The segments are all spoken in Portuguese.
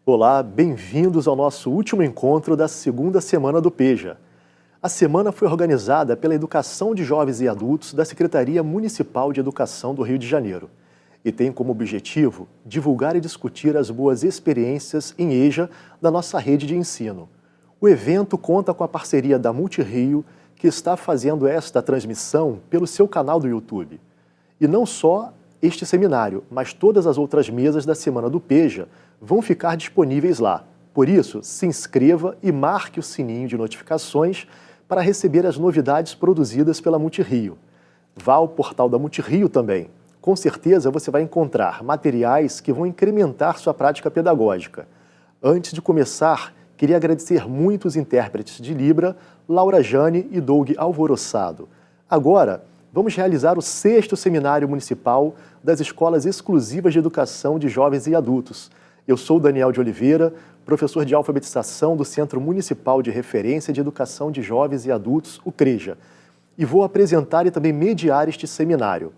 Olá, bem-vindos ao nosso último encontro da segunda semana do PEJA. A semana foi organizada pela Educação de Jovens e Adultos da Secretaria Municipal de Educação do Rio de Janeiro e tem como objetivo divulgar e discutir as boas experiências em EJA da nossa rede de ensino. O evento conta com a parceria da Multirio, que está fazendo esta transmissão pelo seu canal do YouTube. E não só este seminário, mas todas as outras mesas da Semana do PEJA vão ficar disponíveis lá. Por isso, se inscreva e marque o sininho de notificações para receber as novidades produzidas pela Multirio. Vá ao portal da Multirio também. Com certeza você vai encontrar materiais que vão incrementar sua prática pedagógica. Antes de começar, queria agradecer muito os intérpretes de Libra, Laura Jane e Doug Alvoroçado. Agora, vamos realizar o 6º Seminário Municipal das Escolas Exclusivas de Educação de Jovens e Adultos. Eu sou Daniel de Oliveira, professor de alfabetização do Centro Municipal de Referência de Educação de Jovens e Adultos, o CREJA, e vou apresentar e também mediar este seminário.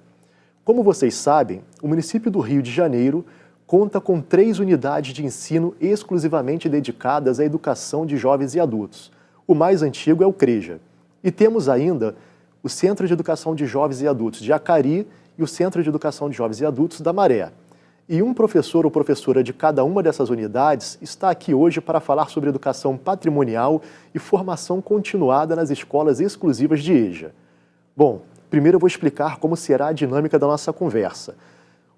Como vocês sabem, o município do Rio de Janeiro conta com 3 unidades de ensino exclusivamente dedicadas à educação de jovens e adultos. O mais antigo é o CREJA. E temos ainda o Centro de Educação de Jovens e Adultos de Acari e o Centro de Educação de Jovens e Adultos da Maré. E um professor ou professora de cada uma dessas unidades está aqui hoje para falar sobre educação patrimonial e formação continuada nas escolas exclusivas de EJA. Bom, primeiro eu vou explicar como será a dinâmica da nossa conversa.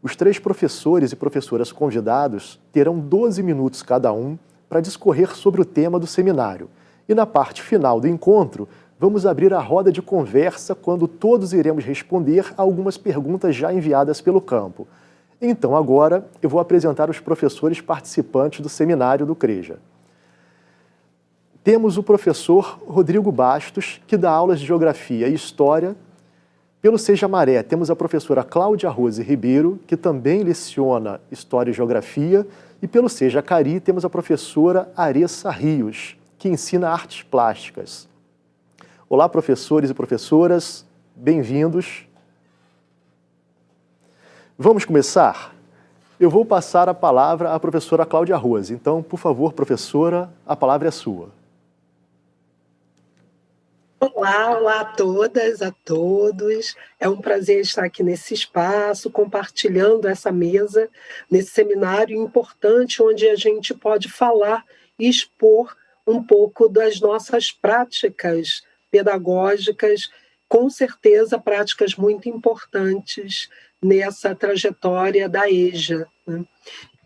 Os 3 professores e professoras convidados terão 12 minutos cada um para discorrer sobre o tema do seminário. E na parte final do encontro, vamos abrir a roda de conversa quando todos iremos responder a algumas perguntas já enviadas pelo campo. Então agora eu vou apresentar os professores participantes do seminário do CREJA. Temos o professor Rodrigo Bastos, que dá aulas de Geografia e História. Pelo Seja Maré, temos a professora Cláudia Rose Ribeiro, que também leciona História e Geografia. E pelo Seja Acari, temos a professora Aressa Rios, que ensina artes plásticas. Olá, professores e professoras, bem-vindos. Vamos começar? Eu vou passar a palavra à professora Cláudia Rose. Então, por favor, professora, a palavra é sua. Olá a todas, a todos. É um prazer estar aqui nesse espaço, compartilhando essa mesa, nesse seminário importante, onde a gente pode falar e expor um pouco das nossas práticas pedagógicas, com certeza práticas muito importantes nessa trajetória da EJA, né?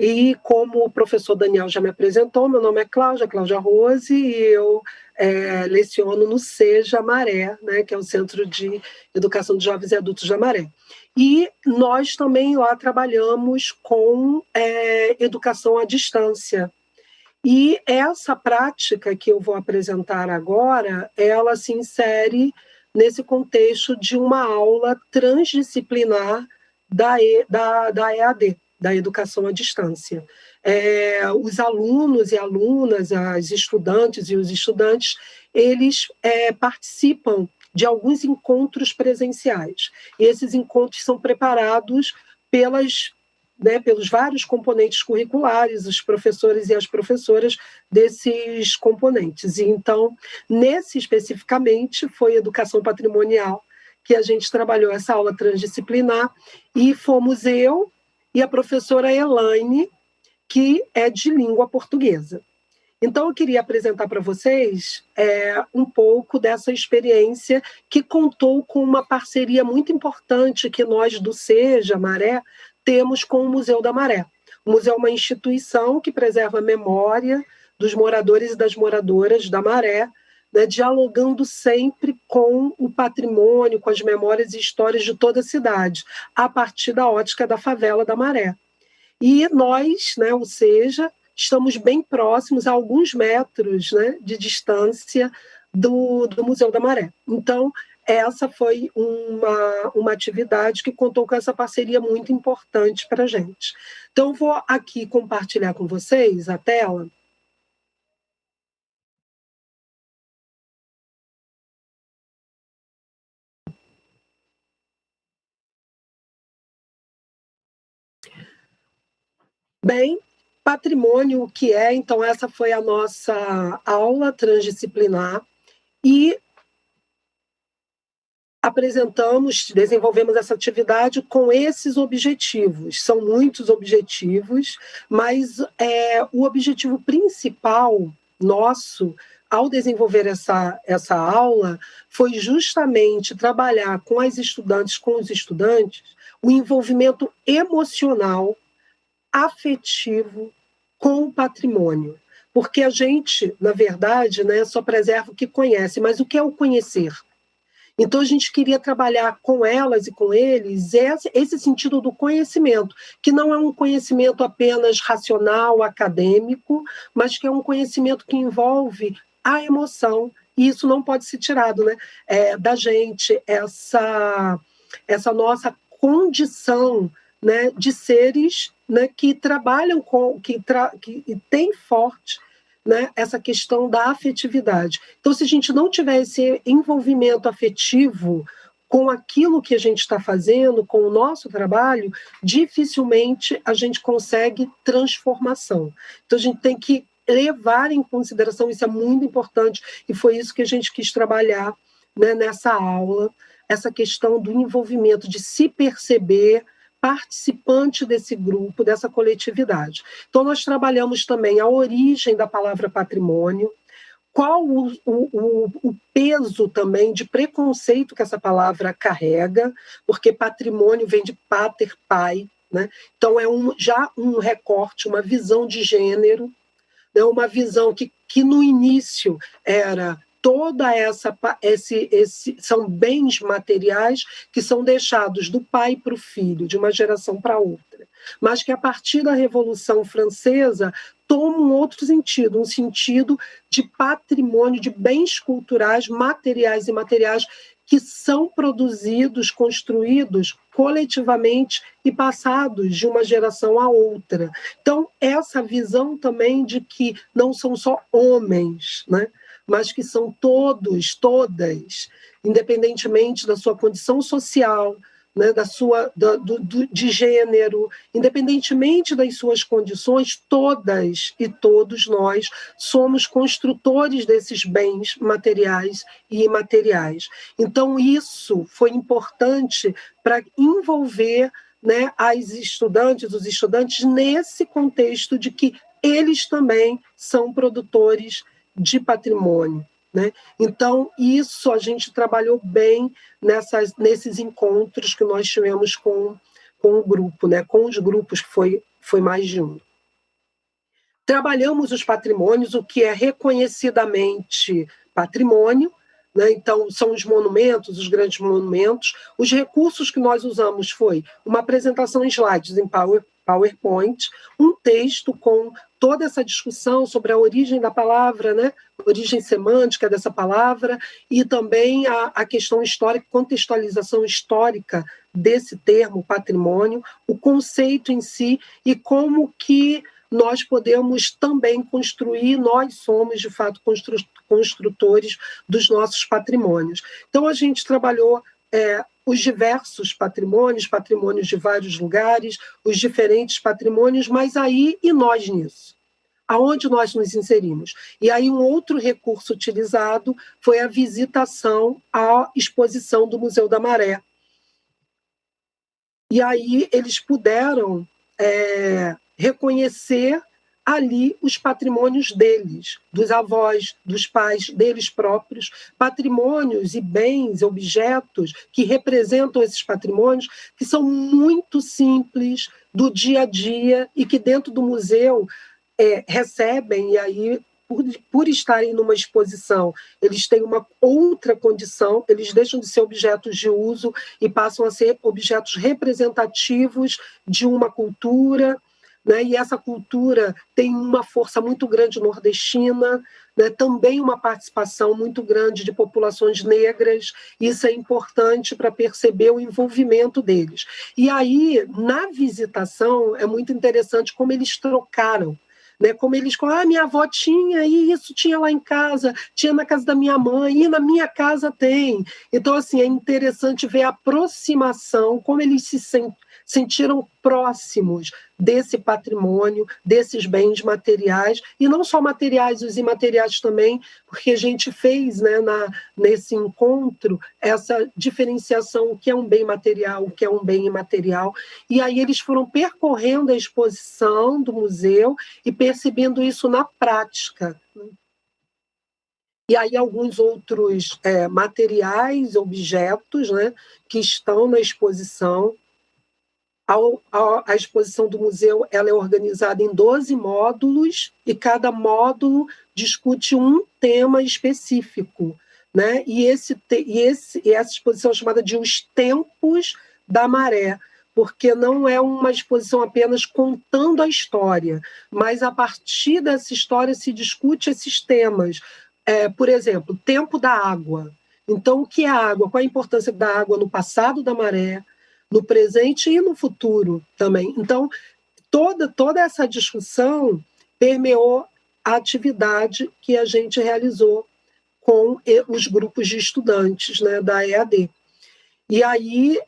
E como o professor Daniel já me apresentou, meu nome é Cláudia Rose, e eu leciono no Seja Maré, né, que é o Centro de Educação de Jovens e Adultos da Maré. E nós também lá trabalhamos com educação à distância. E essa prática que eu vou apresentar agora, ela se insere nesse contexto de uma aula transdisciplinar da EAD, da educação à distância. Os alunos e alunas, as estudantes e os estudantes, eles participam de alguns encontros presenciais. E esses encontros são preparados pelos vários componentes curriculares, os professores e as professoras desses componentes. E, então, nesse especificamente, foi educação patrimonial que a gente trabalhou essa aula transdisciplinar, e fomos eu e a professora Elaine, que é de língua portuguesa. Então, eu queria apresentar para vocês um pouco dessa experiência que contou com uma parceria muito importante que nós do Seja Maré temos com o Museu da Maré. O museu é uma instituição que preserva a memória dos moradores e das moradoras da Maré, né, dialogando sempre com o patrimônio, com as memórias e histórias de toda a cidade, a partir da ótica da favela da Maré. E nós, né, ou seja, estamos bem próximos, a alguns metros, né, de distância do Museu da Maré. Então, essa foi uma atividade que contou com essa parceria muito importante para a gente. Então, vou aqui compartilhar com vocês a tela. Bem, Patrimônio, o que é? Então, essa foi a nossa aula transdisciplinar e desenvolvemos essa atividade com esses objetivos. São muitos objetivos, mas o objetivo principal nosso, ao desenvolver essa aula, foi justamente trabalhar com os estudantes, o envolvimento emocional, afetivo com o patrimônio. Porque a gente, na verdade, né, só preserva o que conhece, mas o que é o conhecer? Então, a gente queria trabalhar com elas e com eles esse sentido do conhecimento, que não é um conhecimento apenas racional, acadêmico, mas que é um conhecimento que envolve a emoção, e isso não pode ser tirado, né, da gente, essa nossa condição, né, de seres, né, que trabalham que têm forte, né, essa questão da afetividade. Então, se a gente não tiver esse envolvimento afetivo com aquilo que a gente está fazendo, com o nosso trabalho, dificilmente a gente consegue transformação. Então, a gente tem que levar em consideração, isso é muito importante, e foi isso que a gente quis trabalhar, né, nessa aula, essa questão do envolvimento, de se perceber participante desse grupo, dessa coletividade. Então, nós trabalhamos também a origem da palavra patrimônio, qual o peso também de preconceito que essa palavra carrega, porque patrimônio vem de pater, pai, né? Então é já um recorte, uma visão de gênero, né? Uma visão que no início era toda são bens materiais que são deixados do pai para o filho, de uma geração para outra, mas que a partir da Revolução Francesa toma um outro sentido, um sentido de patrimônio, de bens culturais, materiais e imateriais que são produzidos, construídos coletivamente e passados de uma geração a outra. Então, essa visão também de que não são só homens, né, mas que são todos, todas, independentemente da sua condição social, né, de gênero, independentemente das suas condições, todas e todos nós somos construtores desses bens materiais e imateriais. Então, isso foi importante para envolver, né, os estudantes nesse contexto de que eles também são produtores de patrimônio, né? Então, isso a gente trabalhou bem nesses encontros que nós tivemos com o grupo, né? Com os grupos, que foi mais de um. Trabalhamos os patrimônios, o que é reconhecidamente patrimônio, né? Então, são os monumentos, os grandes monumentos. Os recursos que nós usamos foi uma apresentação em slides em PowerPoint, um texto com toda essa discussão sobre a origem da palavra, né? A origem semântica dessa palavra, e também a questão histórica, contextualização histórica desse termo, patrimônio, o conceito em si e como que nós podemos também construir, nós somos, de fato, construtores dos nossos patrimônios. Então, a gente trabalhou os diversos patrimônios de vários lugares, os diferentes patrimônios, mas aí e nós nisso? Aonde nós nos inserimos? E aí um outro recurso utilizado foi a visitação à exposição do Museu da Maré. E aí eles puderam reconhecer ali os patrimônios deles, dos avós, dos pais, deles próprios, patrimônios e bens, objetos que representam esses patrimônios, que são muito simples, do dia a dia, e que dentro do museu recebem, e aí, por estarem numa exposição, eles têm uma outra condição, eles deixam de ser objetos de uso e passam a ser objetos representativos de uma cultura, né? E essa cultura tem uma força muito grande nordestina, né? Também uma participação muito grande de populações negras, isso é importante para perceber o envolvimento deles. E aí, na visitação, é muito interessante como eles trocaram, né? Como eles falam, minha avó tinha, e isso tinha lá em casa, tinha na casa da minha mãe, e na minha casa tem. Então, assim, é interessante ver a aproximação, como eles sentiram próximos desse patrimônio, desses bens materiais, e não só materiais, os imateriais também, porque a gente fez, né, nesse encontro essa diferenciação, o que é um bem material, o que é um bem imaterial, e aí eles foram percorrendo a exposição do museu e percebendo isso na prática. E aí alguns outros materiais, objetos, né, que estão na exposição. A exposição do museu ela é organizada em 12 módulos e cada módulo discute um tema específico, né? E essa exposição é chamada de Os Tempos da Maré, porque não é uma exposição apenas contando a história, mas a partir dessa história se discute esses temas. Por exemplo, tempo da água. Então, o que é a água? Qual a importância da água no passado da maré, no presente e no futuro também. Então, toda essa discussão permeou a atividade que a gente realizou com os grupos de estudantes, né, da EAD. E aí,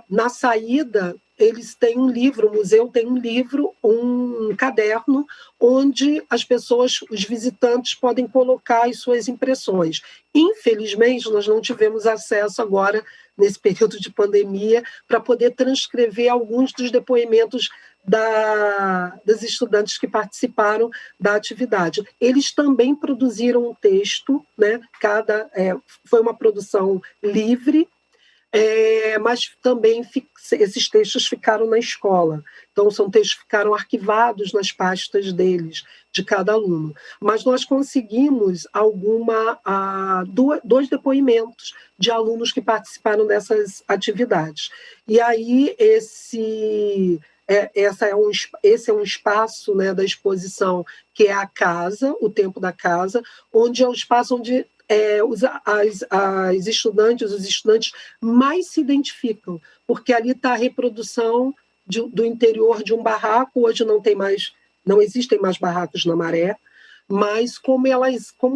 na saída, eles têm um livro, o museu tem um livro, um caderno, onde as pessoas, os visitantes, podem colocar as suas impressões. Infelizmente, nós não tivemos acesso agora, nesse período de pandemia, para poder transcrever alguns dos depoimentos das estudantes que participaram da atividade. Eles também produziram um texto, né? Foi uma produção livre, mas também esses textos ficaram na escola. Então, são textos que ficaram arquivados nas pastas deles, de cada aluno. Mas nós conseguimos dois depoimentos de alunos que participaram dessas atividades. E aí, esse é um espaço, né, da exposição, que é a casa, o tempo da casa, onde é um espaço onde os estudantes mais se identificam, porque ali está a reprodução do interior de um barraco. Hoje não existem mais barracos na Maré, mas como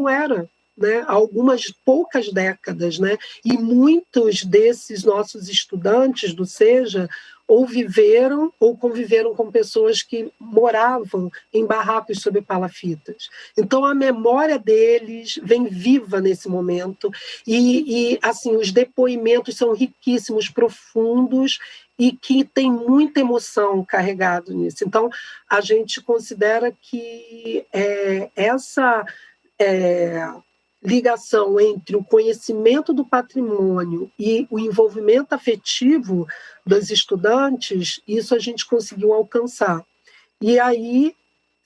era, né, há algumas poucas décadas, né, e muitos desses nossos estudantes do SEJA ou viveram ou conviveram com pessoas que moravam em barracos sob palafitas. Então, a memória deles vem viva nesse momento e assim, os depoimentos são riquíssimos, profundos e que tem muita emoção carregado nisso. Então, a gente considera que essa ligação entre o conhecimento do patrimônio e o envolvimento afetivo dos estudantes, isso a gente conseguiu alcançar. E aí,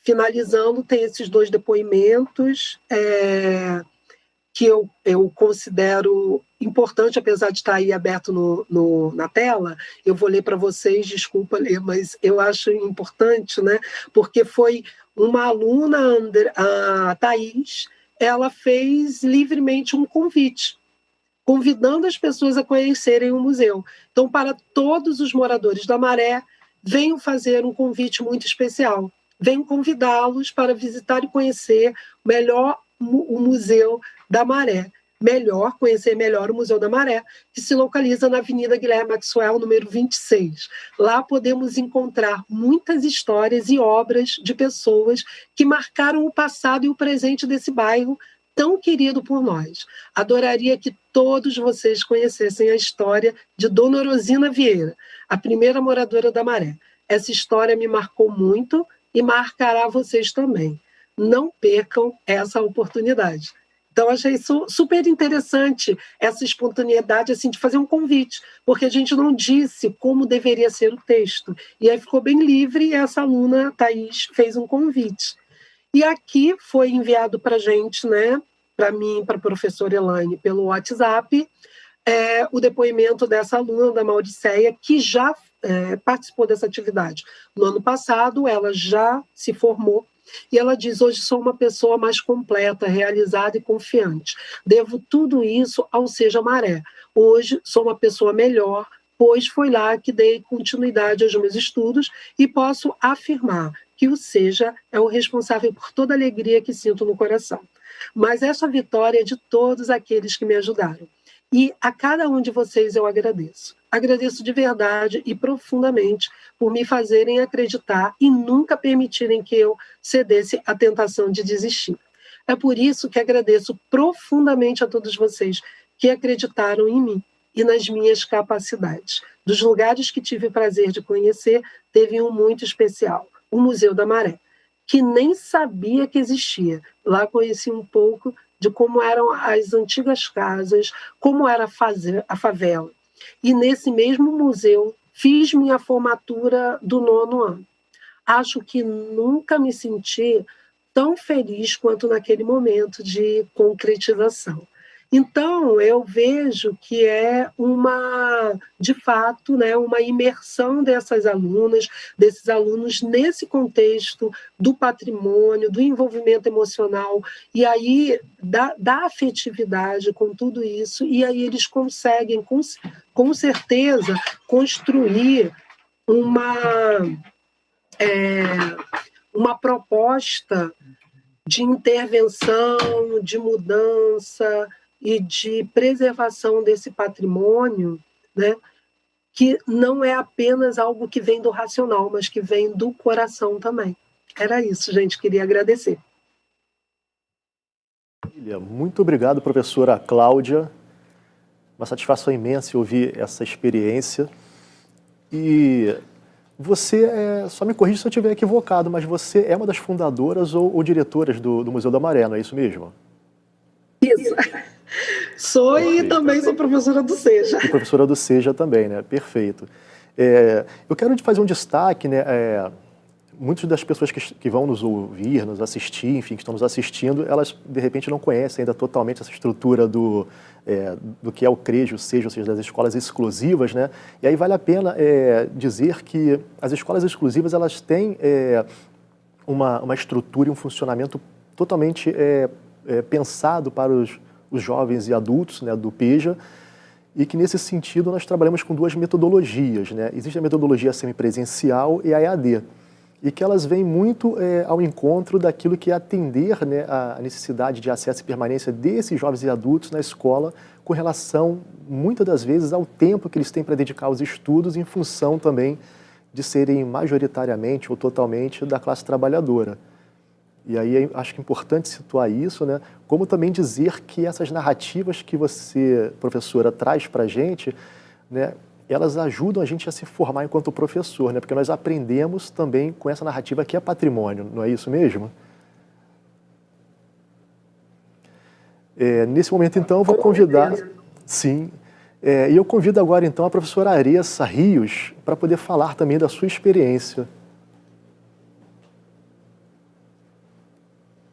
finalizando, tem esses dois depoimentos que eu considero importante, apesar de estar aí aberto na tela. Eu vou ler para vocês, desculpa ler, mas eu acho importante, né? Porque foi uma aluna, a Thaís, ela fez livremente um convite, convidando as pessoas a conhecerem o museu. Então, para todos os moradores da Maré, venham fazer um convite muito especial. Venham convidá-los para visitar e conhecer melhor o Museu da Maré. Conhecer melhor o Museu da Maré, que se localiza na Avenida Guilherme Maxwell, número 26. Lá podemos encontrar muitas histórias e obras de pessoas que marcaram o passado e o presente desse bairro tão querido por nós. Adoraria que todos vocês conhecessem a história de Dona Rosina Vieira, a primeira moradora da Maré. Essa história me marcou muito e marcará vocês também. Não percam essa oportunidade. Então, achei super interessante essa espontaneidade assim, de fazer um convite, porque a gente não disse como deveria ser o texto. E aí ficou bem livre e essa aluna, Thaís, fez um convite. E aqui foi enviado para a gente, né, para mim, para a professora Elaine, pelo WhatsApp, o depoimento dessa aluna, da Mauriceia, que já participou dessa atividade. No ano passado, ela já se formou, e ela diz: hoje sou uma pessoa mais completa, realizada e confiante. Devo tudo isso ao Seja Maré. Hoje sou uma pessoa melhor, pois foi lá que dei continuidade aos meus estudos e posso afirmar que o Seja é o responsável por toda a alegria que sinto no coração. Mas essa vitória é de todos aqueles que me ajudaram. E a cada um de vocês eu agradeço. Agradeço de verdade e profundamente por me fazerem acreditar e nunca permitirem que eu cedesse à tentação de desistir. É por isso que agradeço profundamente a todos vocês que acreditaram em mim e nas minhas capacidades. Dos lugares que tive o prazer de conhecer, teve um muito especial, o Museu da Maré, que nem sabia que existia. Lá conheci um pouco de como eram as antigas casas, como era a favela. E nesse mesmo museu fiz minha formatura do 9º ano. Acho que nunca me senti tão feliz quanto naquele momento de concretização. Então, eu vejo que é de fato, né, uma imersão desses alunos nesse contexto do patrimônio, do envolvimento emocional, e aí da afetividade com tudo isso, e aí eles conseguem, com certeza, construir uma proposta de intervenção, de mudança e de preservação desse patrimônio, né, que não é apenas algo que vem do racional, mas que vem do coração também. Era isso, gente, queria agradecer. Muito obrigado, professora Cláudia. Uma satisfação imensa ouvir essa experiência. E você, só me corrija se eu estiver equivocado, mas você é uma das fundadoras ou diretoras do Museu da Maré, não é isso mesmo? Isso. Sou e também sou professora do SEJA. E professora do SEJA também, né? Perfeito. Eu quero te fazer um destaque, né? Muitas das pessoas que vão nos ouvir, nos assistir, enfim, que estão nos assistindo, elas, de repente, não conhecem ainda totalmente essa estrutura do que é o CREJ, o SEJA, ou seja, das escolas exclusivas, né? E aí vale a pena dizer que as escolas exclusivas, elas têm uma estrutura e um funcionamento totalmente pensado para os jovens e adultos, né, do PEJA, e que, nesse sentido, nós trabalhamos com duas metodologias, né? Existe a metodologia semipresencial e a EAD, e que elas vêm muito ao encontro daquilo que é atender, né, a necessidade de acesso e permanência desses jovens e adultos na escola, com relação, muitas das vezes, ao tempo que eles têm para dedicar aos estudos, em função também de serem majoritariamente ou totalmente da classe trabalhadora. E aí acho que é importante situar isso, né? Como também dizer que essas narrativas que você, professora, traz para a gente, né, elas ajudam a gente a se formar enquanto professor, né? Porque nós aprendemos também com essa narrativa que é patrimônio, não é isso mesmo? Nesse momento, então, eu vou convidar... Sim. E eu convido agora, então, a professora Aressa Rios para poder falar também da sua experiência.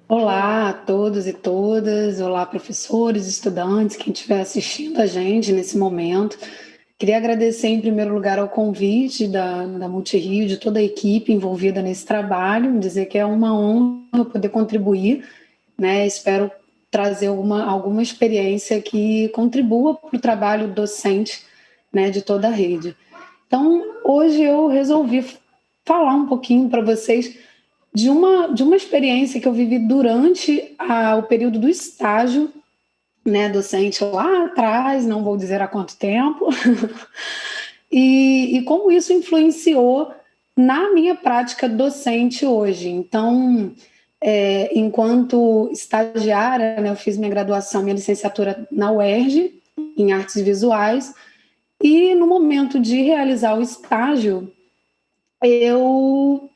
Olá a todos e todas, olá professores, estudantes, quem estiver assistindo a gente nesse momento. Queria agradecer em primeiro lugar ao convite da Multirio, de toda a equipe envolvida nesse trabalho, dizer que é uma honra poder contribuir, né? Espero trazer alguma experiência que contribua para o trabalho docente, né, de toda a rede. Então, hoje eu resolvi falar um pouquinho para vocês de uma experiência que eu vivi durante o período do estágio, né, docente lá atrás, não vou dizer há quanto tempo, e como isso influenciou na minha prática docente hoje. Então, enquanto estagiária, né, eu fiz minha graduação, minha licenciatura na UERJ, em artes visuais, e no momento de realizar o estágio, eu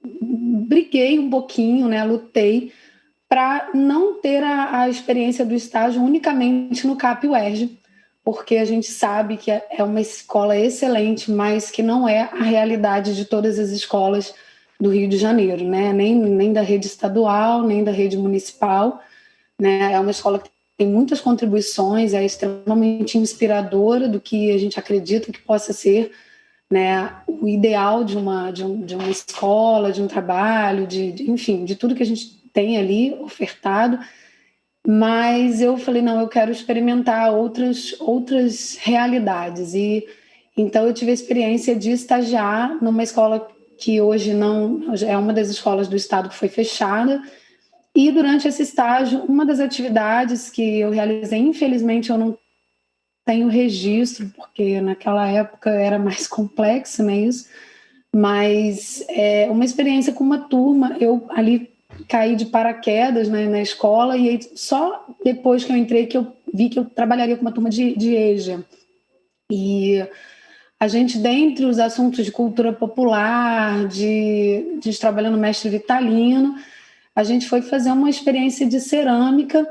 briguei um pouquinho, né, lutei para não ter a experiência do estágio unicamente no CAP UERJ, porque a gente sabe que é uma escola excelente, mas que não é a realidade de todas as escolas do Rio de Janeiro, né? Nem da rede estadual, nem da rede municipal, né? É uma escola que tem muitas contribuições, é extremamente inspiradora do que a gente acredita que possa ser, né, o ideal de uma escola, de um trabalho, enfim, de tudo que a gente tem ali ofertado. Mas eu falei, não, eu quero experimentar outras realidades. E então eu tive a experiência de estagiar numa escola que hoje não é uma das escolas do estado que foi fechada. E durante esse estágio, uma das atividades que eu realizei, infelizmente eu não tenho registro, porque naquela época era mais complexo, né, isso, mas uma experiência com uma turma, eu ali caí de paraquedas, né, na escola, e aí, só depois que eu entrei que eu vi que eu trabalharia com uma turma de EJA. E a gente, dentre os assuntos de cultura popular, de trabalhando no mestre Vitalino, a gente foi fazer uma experiência de cerâmica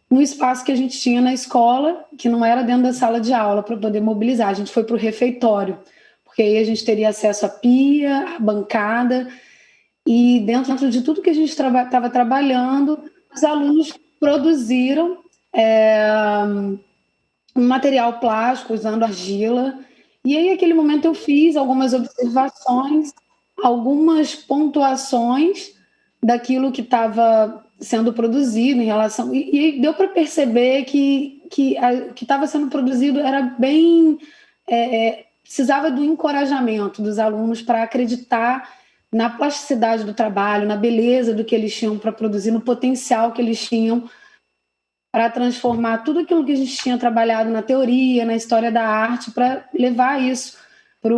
no espaço que a gente tinha na escola, que não era dentro da sala de aula, para poder mobilizar. A gente foi para o refeitório, porque aí a gente teria acesso à pia, à bancada, e dentro de tudo que a gente estava trabalhando, os alunos produziram um material plástico usando argila. E aí, naquele momento, eu fiz algumas observações, algumas pontuações daquilo que estava sendo produzido em relação... E deu para perceber que estava sendo produzido era bem... precisava do encorajamento dos alunos para acreditar na plasticidade do trabalho, na beleza do que eles tinham para produzir, no potencial que eles tinham para transformar tudo aquilo que a gente tinha trabalhado na teoria, na história da arte, para levar isso para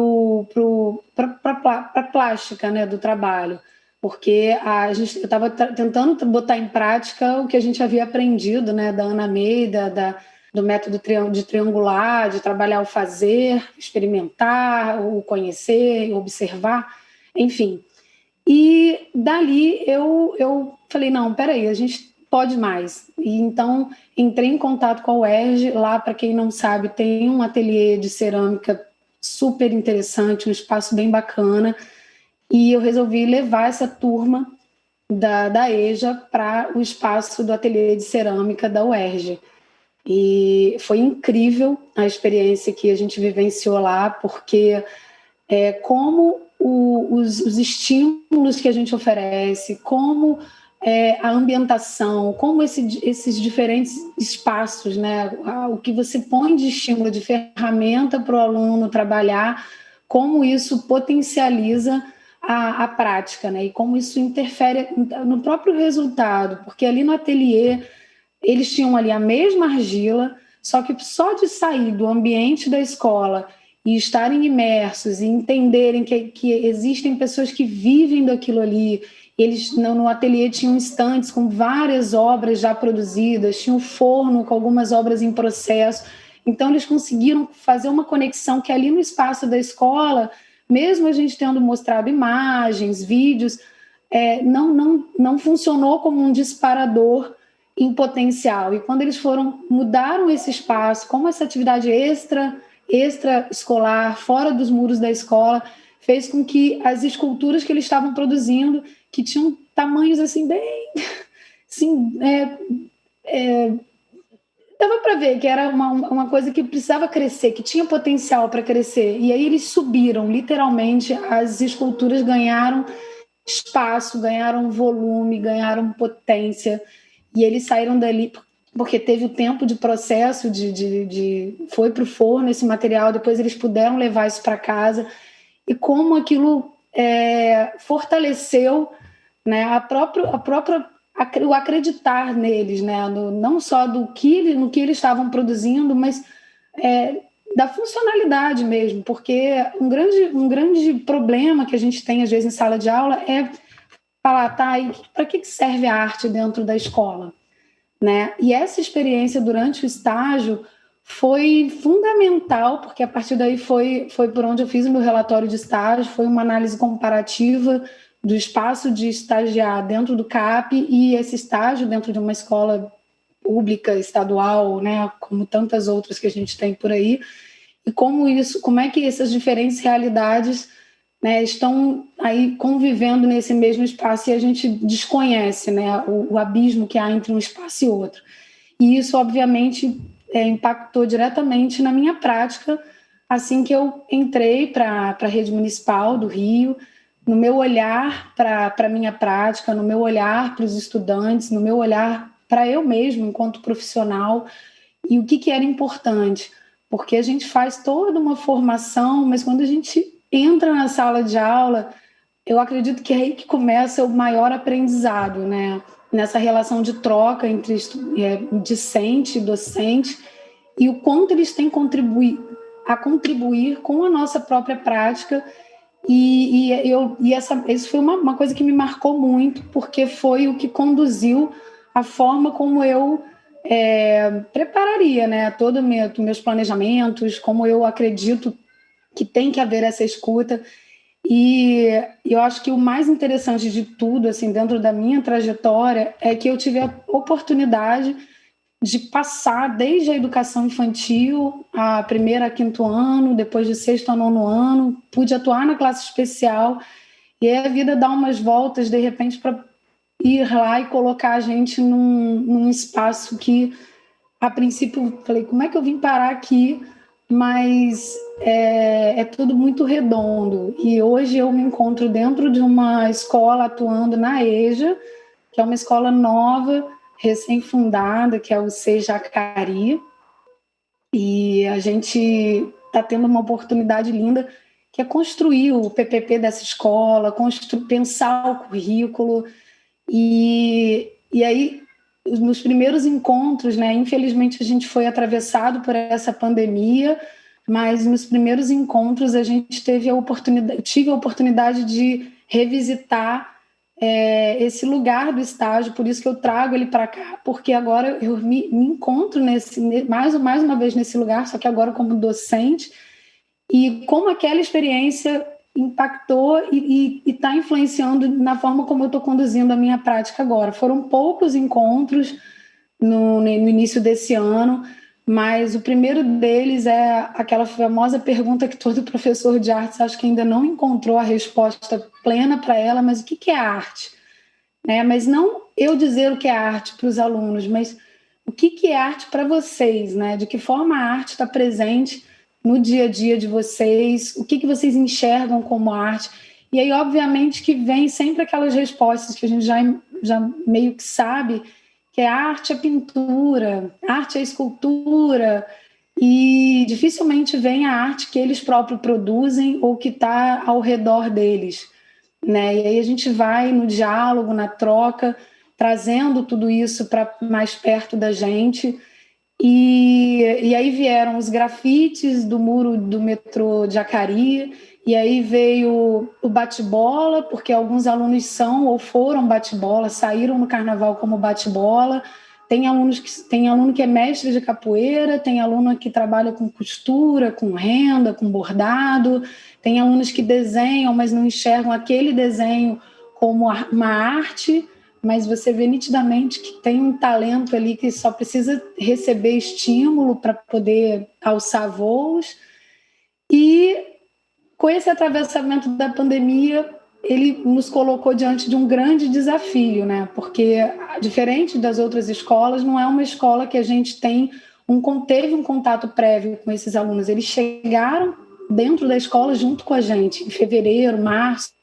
a plástica, né, do trabalho. Porque eu estava tentando botar em prática o que a gente havia aprendido, né, da Ana Meida, do método de triangular, de trabalhar o fazer, experimentar, o conhecer, observar, enfim. E dali eu falei, não, peraí, a gente pode mais. E então entrei em contato com a UERJ. Lá, para quem não sabe, tem um ateliê de cerâmica super interessante, um espaço bem bacana, e eu resolvi levar essa turma da EJA para o espaço do ateliê de cerâmica da UERJ. E foi incrível a experiência que a gente vivenciou lá, porque como os estímulos que a gente oferece, como a ambientação, como esses diferentes espaços, né? O que você põe de estímulo, de ferramenta para o aluno trabalhar, como isso potencializa a prática, né? E como isso interfere no próprio resultado, porque ali no ateliê eles tinham ali a mesma argila, só que só de sair do ambiente da escola e estarem imersos e entenderem que existem pessoas que vivem daquilo ali. Eles no ateliê tinham estantes com várias obras já produzidas, tinha um forno com algumas obras em processo. Então eles conseguiram fazer uma conexão que ali no espaço da escola, mesmo a gente tendo mostrado imagens, vídeos, não funcionou como um disparador em potencial. E quando eles mudaram esse espaço, como essa atividade extra-escolar, fora dos muros da escola, fez com que as esculturas que eles estavam produzindo, que tinham tamanhos assim bem... Assim, dava para ver que era uma coisa que precisava crescer, que tinha potencial para crescer. E aí eles subiram, literalmente, as esculturas ganharam espaço, ganharam volume, ganharam potência. E eles saíram dali porque teve o tempo de processo, foi para o forno esse material, depois eles puderam levar isso para casa. E como aquilo fortaleceu, né, o acreditar neles, né, não só no que eles estavam produzindo, mas da funcionalidade mesmo, porque um grande problema que a gente tem às vezes em sala de aula é falar, tá, e para que serve a arte dentro da escola? Né? E essa experiência durante o estágio foi fundamental, porque a partir daí foi por onde eu fiz o meu relatório de estágio, foi uma análise comparativa do espaço de estagiar dentro do CAP e esse estágio dentro de uma escola pública, estadual, né, como tantas outras que a gente tem por aí, e como é que essas diferentes realidades, né, estão aí convivendo nesse mesmo espaço e a gente desconhece, né, o abismo que há entre um espaço e outro. E isso, obviamente, impactou diretamente na minha prática assim que eu entrei para a rede municipal do Rio, no meu olhar para a minha prática, no meu olhar para os estudantes, no meu olhar para eu mesmo, enquanto profissional, e o que era importante. Porque a gente faz toda uma formação, mas quando a gente entra na sala de aula, eu acredito que é aí que começa o maior aprendizado, né? Nessa relação de troca entre discente e docente, e o quanto eles têm a contribuir com a nossa própria prática. Isso foi uma coisa que me marcou muito, porque foi o que conduziu a forma como eu prepararia, né, todos meus planejamentos, como eu acredito que tem que haver essa escuta. E eu acho que o mais interessante de tudo, assim, dentro da minha trajetória, é que eu tive a oportunidade de passar desde a educação infantil, a primeira a quinto ano, depois de sexto a nono ano, pude atuar na classe especial, e aí a vida dá umas voltas, de repente, para ir lá e colocar a gente num espaço que, a princípio, falei, como é que eu vim parar aqui? Mas é tudo muito redondo. E hoje eu me encontro dentro de uma escola atuando na EJA, que é uma escola nova, recém-fundada, que é o C Jacari. E a gente está tendo uma oportunidade linda, que é construir o PPP dessa escola, pensar o currículo. E aí, nos primeiros encontros, né, infelizmente a gente foi atravessado por essa pandemia, mas nos primeiros encontros a gente tive a oportunidade de revisitar esse lugar do estágio, por isso que eu trago ele para cá, porque agora eu me encontro mais uma vez nesse lugar, só que agora como docente, e como aquela experiência impactou e está influenciando na forma como eu estou conduzindo a minha prática agora. Foram poucos encontros no início desse ano, mas o primeiro deles é aquela famosa pergunta que todo professor de artes acho que ainda não encontrou a resposta plena para ela, mas o que é arte? Mas não eu dizer o que é arte para os alunos, mas o que é arte para vocês, né? De que forma a arte está presente no dia a dia de vocês, o que vocês enxergam como arte. E aí, obviamente, que vem sempre aquelas respostas que a gente já meio que sabe, que é arte é pintura, arte é escultura, e dificilmente vem a arte que eles próprios produzem ou que está ao redor deles, né? E aí a gente vai no diálogo, na troca, trazendo tudo isso para mais perto da gente. E aí vieram os grafites do muro do metrô de Jacari, e aí veio o bate-bola, porque alguns alunos são ou foram bate-bola, saíram no carnaval como bate-bola. Tem aluno que é mestre de capoeira, tem aluno que trabalha com costura, com renda, com bordado, tem alunos que desenham, mas não enxergam aquele desenho como uma arte, mas você vê nitidamente que tem um talento ali que só precisa receber estímulo para poder alçar voos. E com esse atravessamento da pandemia, ele nos colocou diante de um grande desafio, né? Porque, diferente das outras escolas, não é uma escola que a gente teve um contato prévio com esses alunos. Eles chegaram dentro da escola junto com a gente, em fevereiro, março.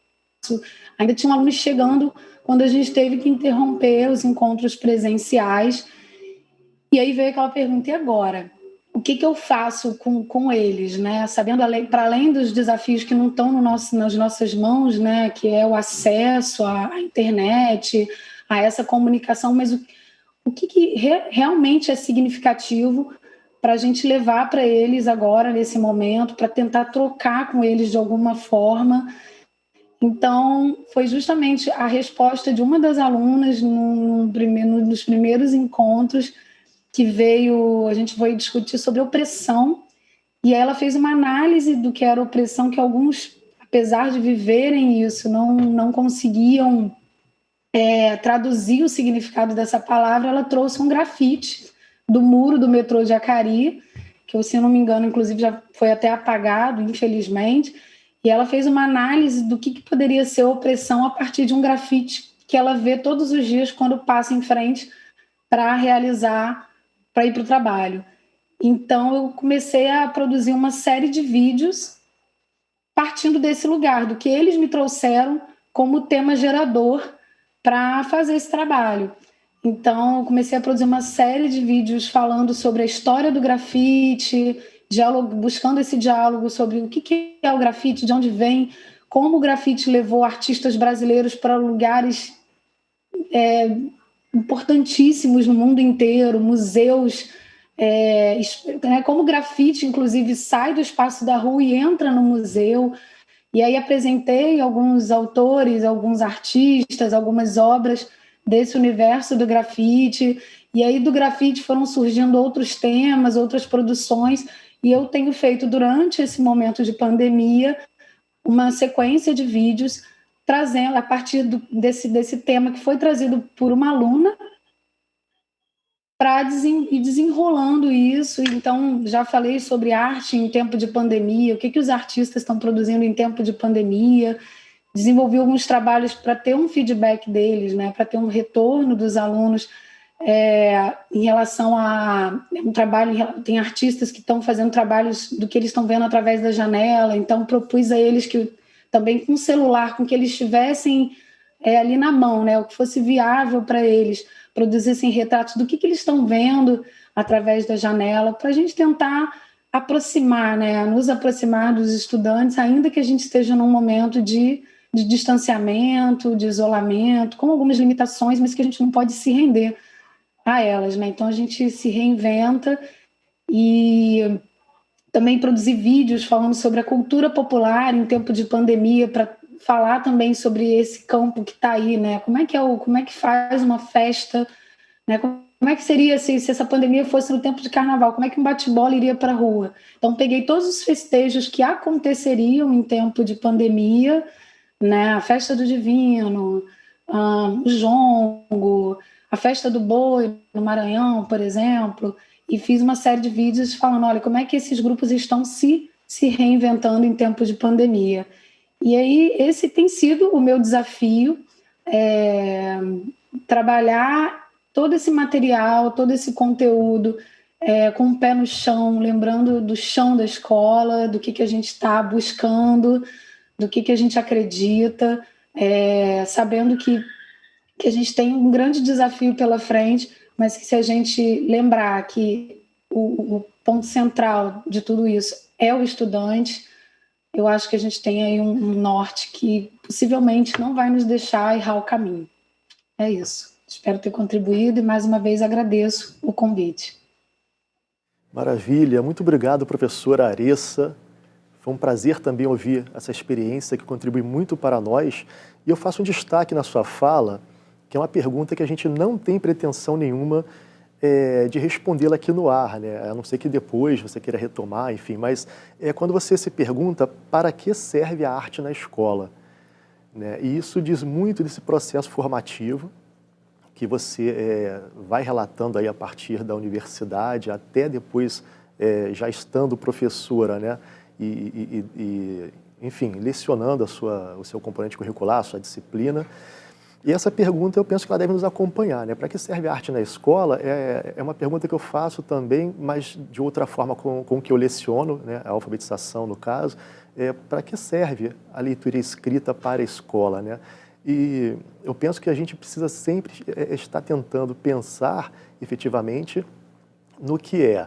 Ainda tinham alunos chegando quando a gente teve que interromper os encontros presenciais. E aí veio aquela pergunta, e agora? O que eu faço com eles, né? Sabendo, para além dos desafios que não estão nas nossas mãos, né? Que é o acesso à internet, a essa comunicação, mas o que realmente é significativo para a gente levar para eles agora, nesse momento, para tentar trocar com eles de alguma forma. Então, foi justamente a resposta de uma das alunas nos primeiros encontros que a gente foi discutir sobre opressão, e ela fez uma análise do que era opressão, que alguns, apesar de viverem isso, não conseguiam traduzir o significado dessa palavra. Ela trouxe um grafite do muro do metrô de Jacari, que, se eu não me engano, inclusive já foi até apagado, infelizmente, e ela fez uma análise do que poderia ser opressão a partir de um grafite que ela vê todos os dias quando passa em frente para ir para o trabalho. Então, eu comecei a produzir uma série de vídeos partindo desse lugar, do que eles me trouxeram como tema gerador para fazer esse trabalho. Então, eu comecei a produzir uma série de vídeos falando sobre a história do grafite, buscando esse diálogo sobre o que é o grafite, de onde vem, como o grafite levou artistas brasileiros para lugares importantíssimos no mundo inteiro, museus Como o grafite, inclusive, sai do espaço da rua e entra no museu. E aí apresentei alguns autores, alguns artistas, algumas obras desse universo do grafite. E aí do grafite foram surgindo outros temas, outras produções. E eu tenho feito, durante esse momento de pandemia, uma sequência de vídeos trazendo, a partir desse tema que foi trazido por uma aluna, para ir desenrolando isso. Então, já falei sobre arte em tempo de pandemia, o que os artistas estão produzindo em tempo de pandemia, desenvolvi alguns trabalhos para ter um feedback deles, né, para ter um retorno dos alunos em relação a um trabalho. Tem artistas que estão fazendo trabalhos do que eles estão vendo através da janela, então propus a eles que também com celular, com que eles estivessem ali na mão, né, o que fosse viável para eles, produzissem retratos do que eles estão vendo através da janela, para a gente tentar aproximar, né, nos aproximar dos estudantes, ainda que a gente esteja num momento de distanciamento, de isolamento, com algumas limitações, mas que a gente não pode se render a elas, né? Então a gente se reinventa. E também produzir vídeos falando sobre a cultura popular em tempo de pandemia, para falar também sobre esse campo que está aí, né? Como é que faz uma festa, né? Como é que seria se essa pandemia fosse no tempo de carnaval? Como é que um bate-bola iria para a rua? Então, peguei todos os festejos que aconteceriam em tempo de pandemia, né? A festa do Divino, o Jongo, a festa do Boi no Maranhão, por exemplo, e fiz uma série de vídeos falando, olha, como é que esses grupos estão se reinventando em tempo de pandemia. E aí, esse tem sido o meu desafio, trabalhar todo esse material, todo esse conteúdo com o pé no chão, lembrando do chão da escola, do que a gente está buscando, do que a gente acredita, sabendo que a gente tem um grande desafio pela frente, mas que se a gente lembrar que o ponto central de tudo isso é o estudante, eu acho que a gente tem aí um norte que possivelmente não vai nos deixar errar o caminho. É isso. Espero ter contribuído e mais uma vez agradeço o convite. Maravilha, muito obrigado, professora Aressa. Foi um prazer também ouvir essa experiência que contribui muito para nós. E eu faço um destaque na sua fala, que é uma pergunta que a gente não tem pretensão nenhuma de respondê-la aqui no ar, né? A não ser que depois você queira retomar, enfim, mas quando você se pergunta para que serve a arte na escola, né? E isso diz muito desse processo formativo que você vai relatando aí a partir da universidade, até depois já estando professora, né? Enfim, lecionando o seu componente curricular, a sua disciplina. E essa pergunta eu penso que ela deve nos acompanhar, né? Para que serve a arte na escola? É uma pergunta que eu faço também, mas de outra forma com o que eu leciono, né? A alfabetização no caso. Para que serve a leitura escrita para a escola, né? E eu penso que a gente precisa sempre estar tentando pensar efetivamente no que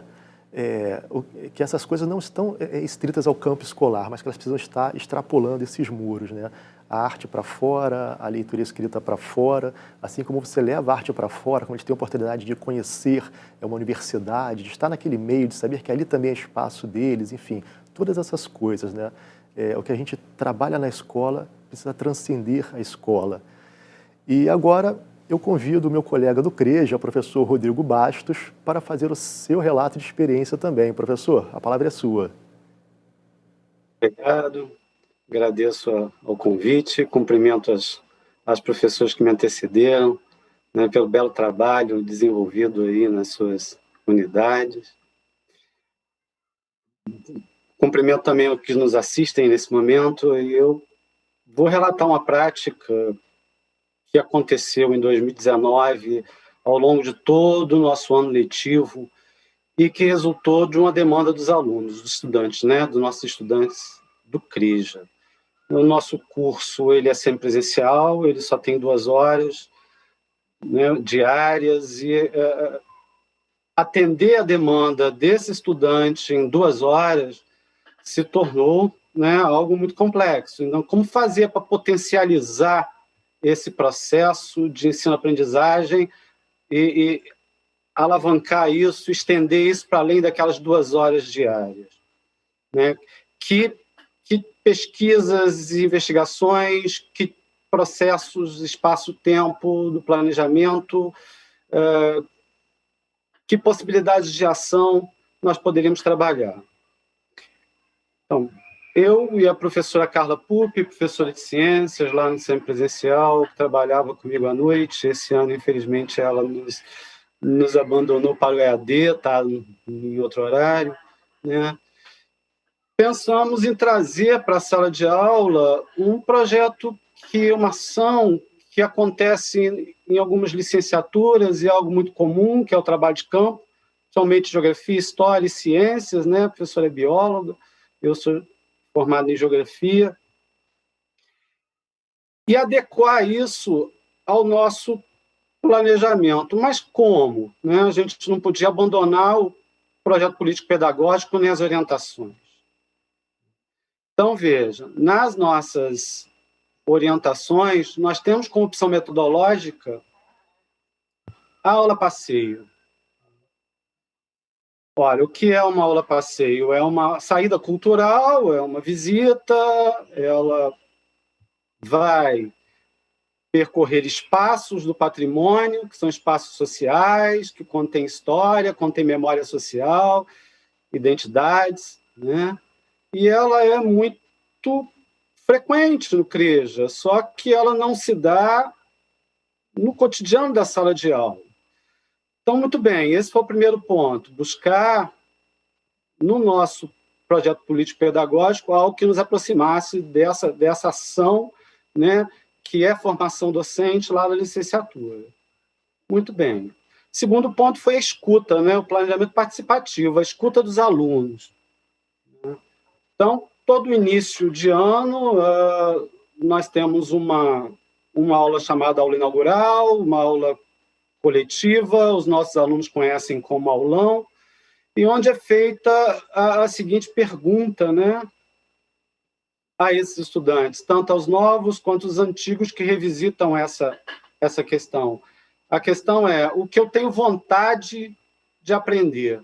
que essas coisas não estão estritas ao campo escolar, mas que elas precisam estar extrapolando esses muros, né? A arte para fora, a leitura escrita para fora, assim como você leva a arte para fora, como a gente tem a oportunidade de conhecer uma universidade, de estar naquele meio, de saber que ali também é espaço deles, enfim, todas essas coisas, né? O que a gente trabalha na escola precisa transcender a escola. E agora eu convido o meu colega do CREJA, o professor Rodrigo Bastos, para fazer o seu relato de experiência também. Professor, a palavra é sua. Obrigado, agradeço ao convite, cumprimento as professoras que me antecederam, né, pelo belo trabalho desenvolvido aí nas suas unidades. Cumprimento também os que nos assistem nesse momento, e eu vou relatar uma prática que aconteceu em 2019, ao longo de todo o nosso ano letivo, e que resultou de uma demanda dos alunos, dos estudantes, né, dos nossos estudantes do CREJA. O nosso curso ele é sempre presencial, ele só tem 2 horas, né, diárias, e atender a demanda desse estudante em 2 horas se tornou, né, algo muito complexo. Então, como fazer para potencializar esse processo de ensino-aprendizagem e alavancar isso, estender isso para além daquelas 2 horas diárias, né? Que pesquisas e investigações, que processos, espaço-tempo do planejamento, que possibilidades de ação nós poderíamos trabalhar. Então, eu e a professora Carla Pupi, professora de ciências lá no semipresencial, que trabalhava comigo à noite. Esse ano, infelizmente, ela nos abandonou para o EAD, está em outro horário, né? Pensamos em trazer para a sala de aula um projeto, uma ação que acontece em algumas licenciaturas e algo muito comum, que é o trabalho de campo, somente geografia, história e ciências, né? A professora é bióloga, eu sou formado em geografia, e adequar isso ao nosso planejamento. Mas como? Né? A gente não podia abandonar o projeto político-pedagógico nem as orientações. Então, veja, nas nossas orientações, nós temos como opção metodológica a aula-passeio. Olha, o que é uma aula-passeio? É uma saída cultural, é uma visita, ela vai percorrer espaços do patrimônio, que são espaços sociais, que contêm história, contêm memória social, identidades, né? E ela é muito frequente no CREJA, só que ela não se dá no cotidiano da sala de aula. Então, muito bem, esse foi o primeiro ponto, buscar no nosso projeto político-pedagógico algo que nos aproximasse dessa ação, né, que é formação docente lá na licenciatura. Muito bem. Segundo ponto foi a escuta, né, o planejamento participativo, a escuta dos alunos. Então, todo início de ano, nós temos uma aula chamada aula inaugural, uma aula coletiva, os nossos alunos conhecem como aulão, e onde é feita a seguinte pergunta, né, a esses estudantes, tanto aos novos quanto aos antigos que revisitam essa questão. A questão é o que eu tenho vontade de aprender,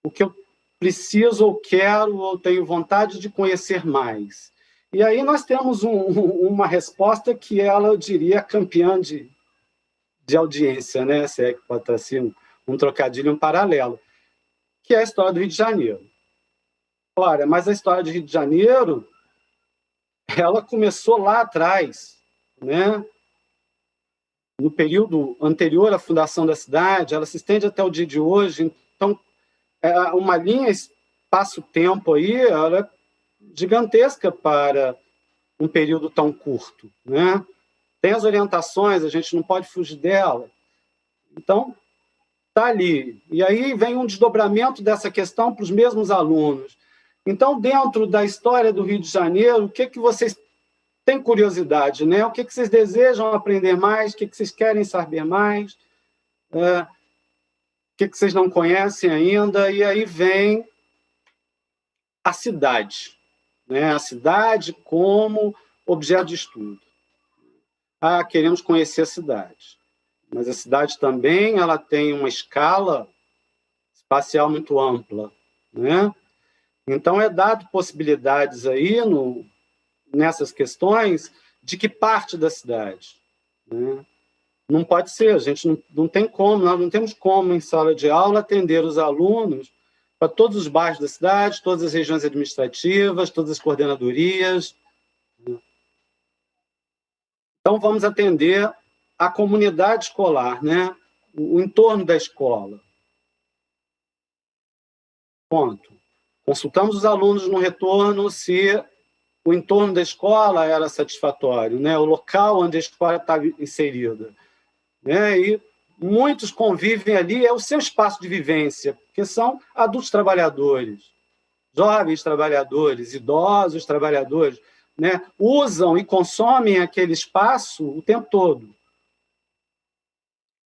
o que eu preciso ou quero ou tenho vontade de conhecer mais. E aí nós temos uma resposta que ela, eu diria, campeã de audiência, né? Se é que pode ter assim um trocadilho, um paralelo, que é a história do Rio de Janeiro. Olha, mas a história do Rio de Janeiro, ela começou lá atrás, né? No período anterior à fundação da cidade, ela se estende até o dia de hoje. Então, uma linha espaço-tempo aí, ela é gigantesca para um período tão curto, né? Tem as orientações, a gente não pode fugir dela. Então, está ali. E aí vem um desdobramento dessa questão para os mesmos alunos. Então, dentro da história do Rio de Janeiro, o que vocês têm curiosidade, né? O que vocês desejam aprender mais? O que vocês querem saber mais? O que vocês não conhecem ainda? E aí vem a cidade, né? A cidade como objeto de estudo. Queremos conhecer a cidade. Mas a cidade também ela tem uma escala espacial muito ampla, né? Então, é dado possibilidades aí nessas questões de que parte da cidade, né? Não pode ser, a gente não tem como, nós não temos como, em sala de aula, atender os alunos para todos os bairros da cidade, todas as regiões administrativas, todas as coordenadorias. Então, vamos atender a comunidade escolar, né? O entorno da escola. Ponto. Consultamos os alunos no retorno se o entorno da escola era satisfatório, né? O local onde a escola estava inserida, né? E muitos convivem ali, é o seu espaço de vivência, que são adultos trabalhadores, jovens trabalhadores, idosos trabalhadores, né? Usam e consomem aquele espaço o tempo todo.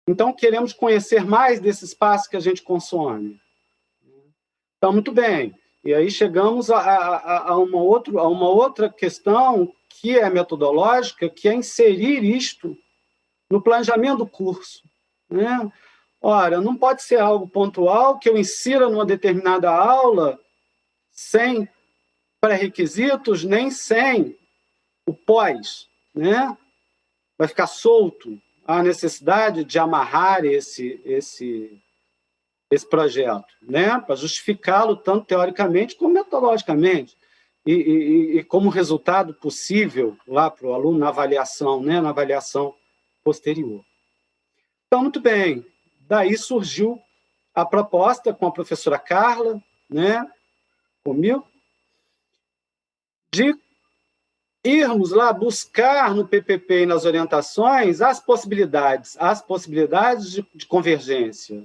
Então, queremos conhecer mais desse espaço que a gente consome. Então, muito bem. E aí chegamos a uma outra questão que é metodológica, que é inserir isto no planejamento do curso, né? Ora, não pode ser algo pontual que eu insira numa determinada aula sem pré-requisitos, nem sem o pós, né? Vai ficar solto. Há necessidade de amarrar esse projeto, né? Para justificá-lo tanto teoricamente como metodologicamente. E como resultado possível lá para o aluno na avaliação, né? Na avaliação posterior. Então, muito bem. Daí surgiu a proposta com a professora Carla, né? Comigo, de irmos lá buscar no PPP e nas orientações as possibilidades de convergência,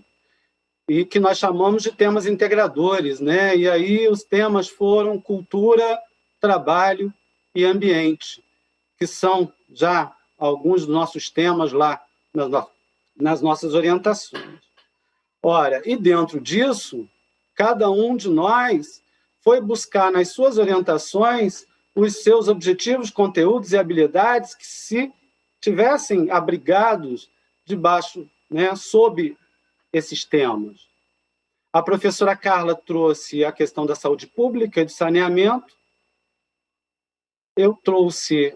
e que nós chamamos de temas integradores, né? E aí os temas foram cultura, trabalho e ambiente, que são já alguns dos nossos temas lá nas nossas orientações. Ora, e dentro disso, cada um de nós foi buscar nas suas orientações os seus objetivos, conteúdos e habilidades que se tivessem abrigados debaixo, né, sob esses temas. A professora Carla trouxe a questão da saúde pública e do saneamento. Eu trouxe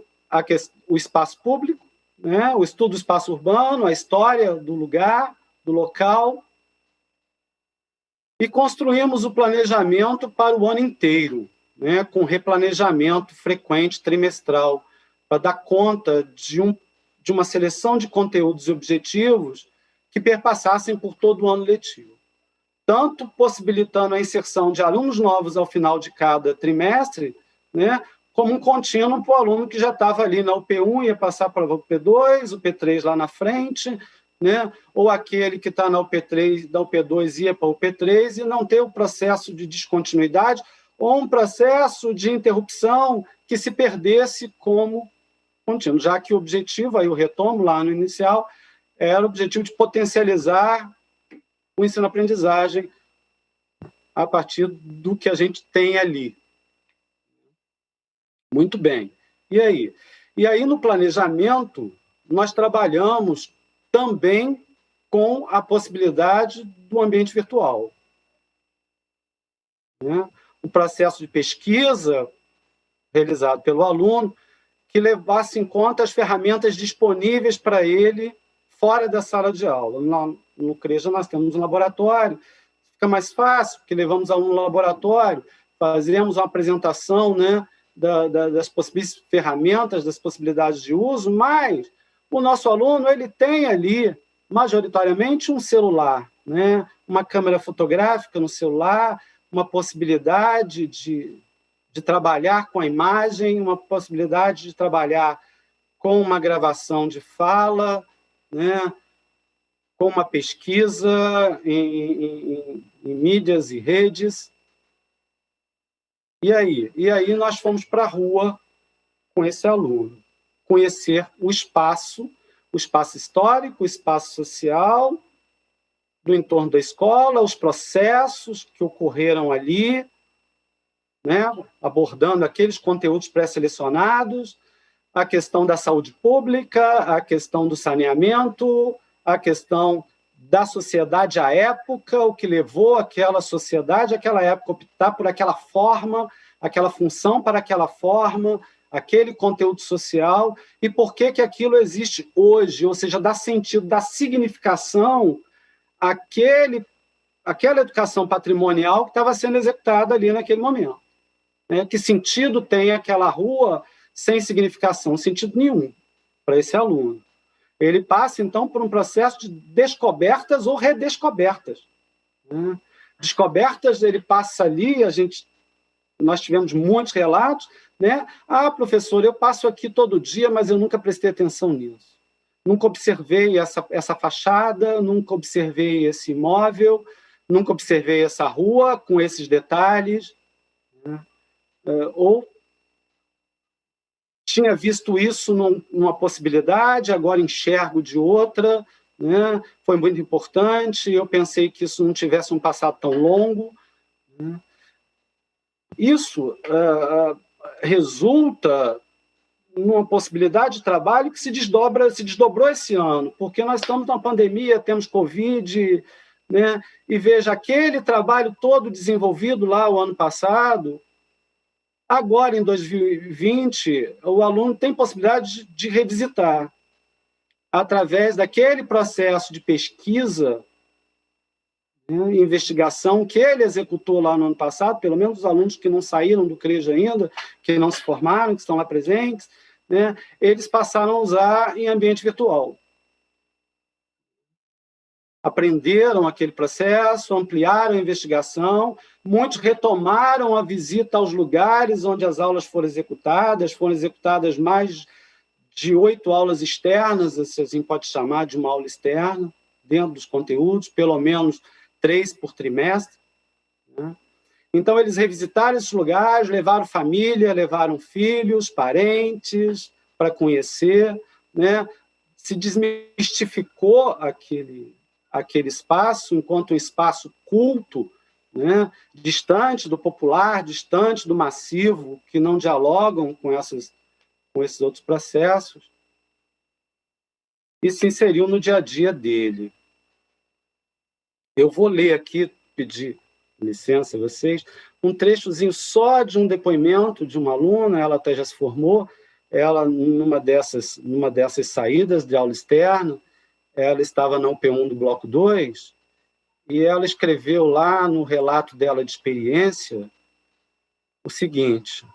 o espaço público, né, o estudo do espaço urbano, a história do lugar, do local, e construímos o planejamento para o ano inteiro, né, com replanejamento frequente, trimestral, para dar conta de uma seleção de conteúdos e objetivos que perpassassem por todo o ano letivo. Tanto possibilitando a inserção de alunos novos ao final de cada trimestre, né, como um contínuo para o aluno que já estava ali na UP1, ia passar para o UP2, o P3 lá na frente, né, ou aquele que está na UP3, da UP2 ia para o UP3 e não ter o processo de descontinuidade ou um processo de interrupção que se perdesse como contínuo, já que o objetivo, aí eu retomo lá no inicial, era o objetivo de potencializar o ensino-aprendizagem a partir do que a gente tem ali. Muito bem. E aí? E aí, no planejamento, nós trabalhamos também com a possibilidade do ambiente virtual, né? O processo de pesquisa realizado pelo aluno que levasse em conta as ferramentas disponíveis para ele fora da sala de aula. No CREJA nós temos um laboratório, fica mais fácil, porque levamos aluno no laboratório, fazemos uma apresentação, né, das possíveis ferramentas, das possibilidades de uso, mas o nosso aluno ele tem ali, majoritariamente, um celular, né, uma câmera fotográfica no celular, uma possibilidade de trabalhar com a imagem, uma possibilidade de trabalhar com uma gravação de fala, né, com uma pesquisa em mídias e redes. E aí nós fomos para a rua com esse aluno, conhecer o espaço histórico, o espaço social do entorno da escola, os processos que ocorreram ali, né, abordando aqueles conteúdos pré-selecionados, a questão da saúde pública, a questão do saneamento, a questão da sociedade à época, o que levou aquela sociedade, aquela época, a optar por aquela forma, aquela função para aquela forma, aquele conteúdo social, e por que aquilo existe hoje, ou seja, dá sentido, dá significação àquela educação patrimonial que estava sendo executada ali naquele momento. Né? Que sentido tem aquela rua sem significação? Sentido nenhum para esse aluno. Ele passa, então, por um processo de descobertas ou redescobertas. Né? Descobertas, ele passa ali, nós tivemos muitos relatos, né? Ah, professor, eu passo aqui todo dia, mas eu nunca prestei atenção nisso. Nunca observei essa fachada, nunca observei esse imóvel, nunca observei essa rua com esses detalhes, né? Ou tinha visto isso numa possibilidade, agora enxergo de outra, né? Foi muito importante, eu pensei que isso não tivesse um passado tão longo, né? Isso resulta numa possibilidade de trabalho que se desdobrou esse ano, porque nós estamos numa pandemia, temos Covid, né? E veja, aquele trabalho todo desenvolvido lá o ano passado, agora em 2020, o aluno tem possibilidade de revisitar através daquele processo de pesquisa, né, investigação que ele executou lá no ano passado, pelo menos os alunos que não saíram do CREJ ainda, que não se formaram, que estão lá presentes, né, eles passaram a usar em ambiente virtual. Aprenderam aquele processo, ampliaram a investigação, muitos retomaram a visita aos lugares onde as aulas foram executadas mais de 8 aulas externas, assim pode chamar de uma aula externa, dentro dos conteúdos, pelo menos 3 por trimestre, né? Então, eles revisitaram esses lugares, levaram família, levaram filhos, parentes, para conhecer, né? Se desmistificou aquele espaço enquanto um espaço culto, né? Distante do popular, distante do massivo, que não dialogam com esses outros processos, e se inseriu no dia a dia dele. Eu vou ler aqui, pedir licença a vocês, um trechozinho só de um depoimento de uma aluna, ela até já se formou, ela, numa dessas saídas de aula externa, ela estava na UP1 do Bloco 2, e ela escreveu lá no relato dela de experiência o seguinte: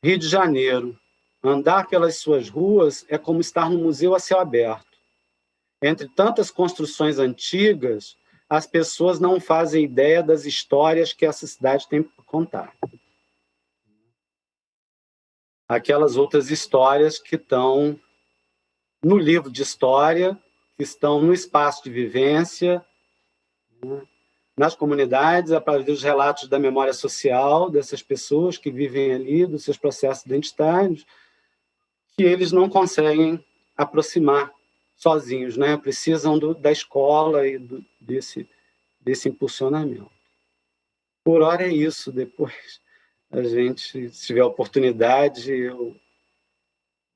Rio de Janeiro, andar pelas suas ruas é como estar no museu a céu aberto. Entre tantas construções antigas, as pessoas não fazem ideia das histórias que essa cidade tem para contar. Aquelas outras histórias que estão no livro de história, que estão no espaço de vivência, né, nas comunidades, a partir dos relatos da memória social dessas pessoas que vivem ali, dos seus processos identitários, que eles não conseguem aproximar sozinhos, né? Precisam da escola e desse impulsionamento. Por hora é isso. Depois a gente, se tiver oportunidade, eu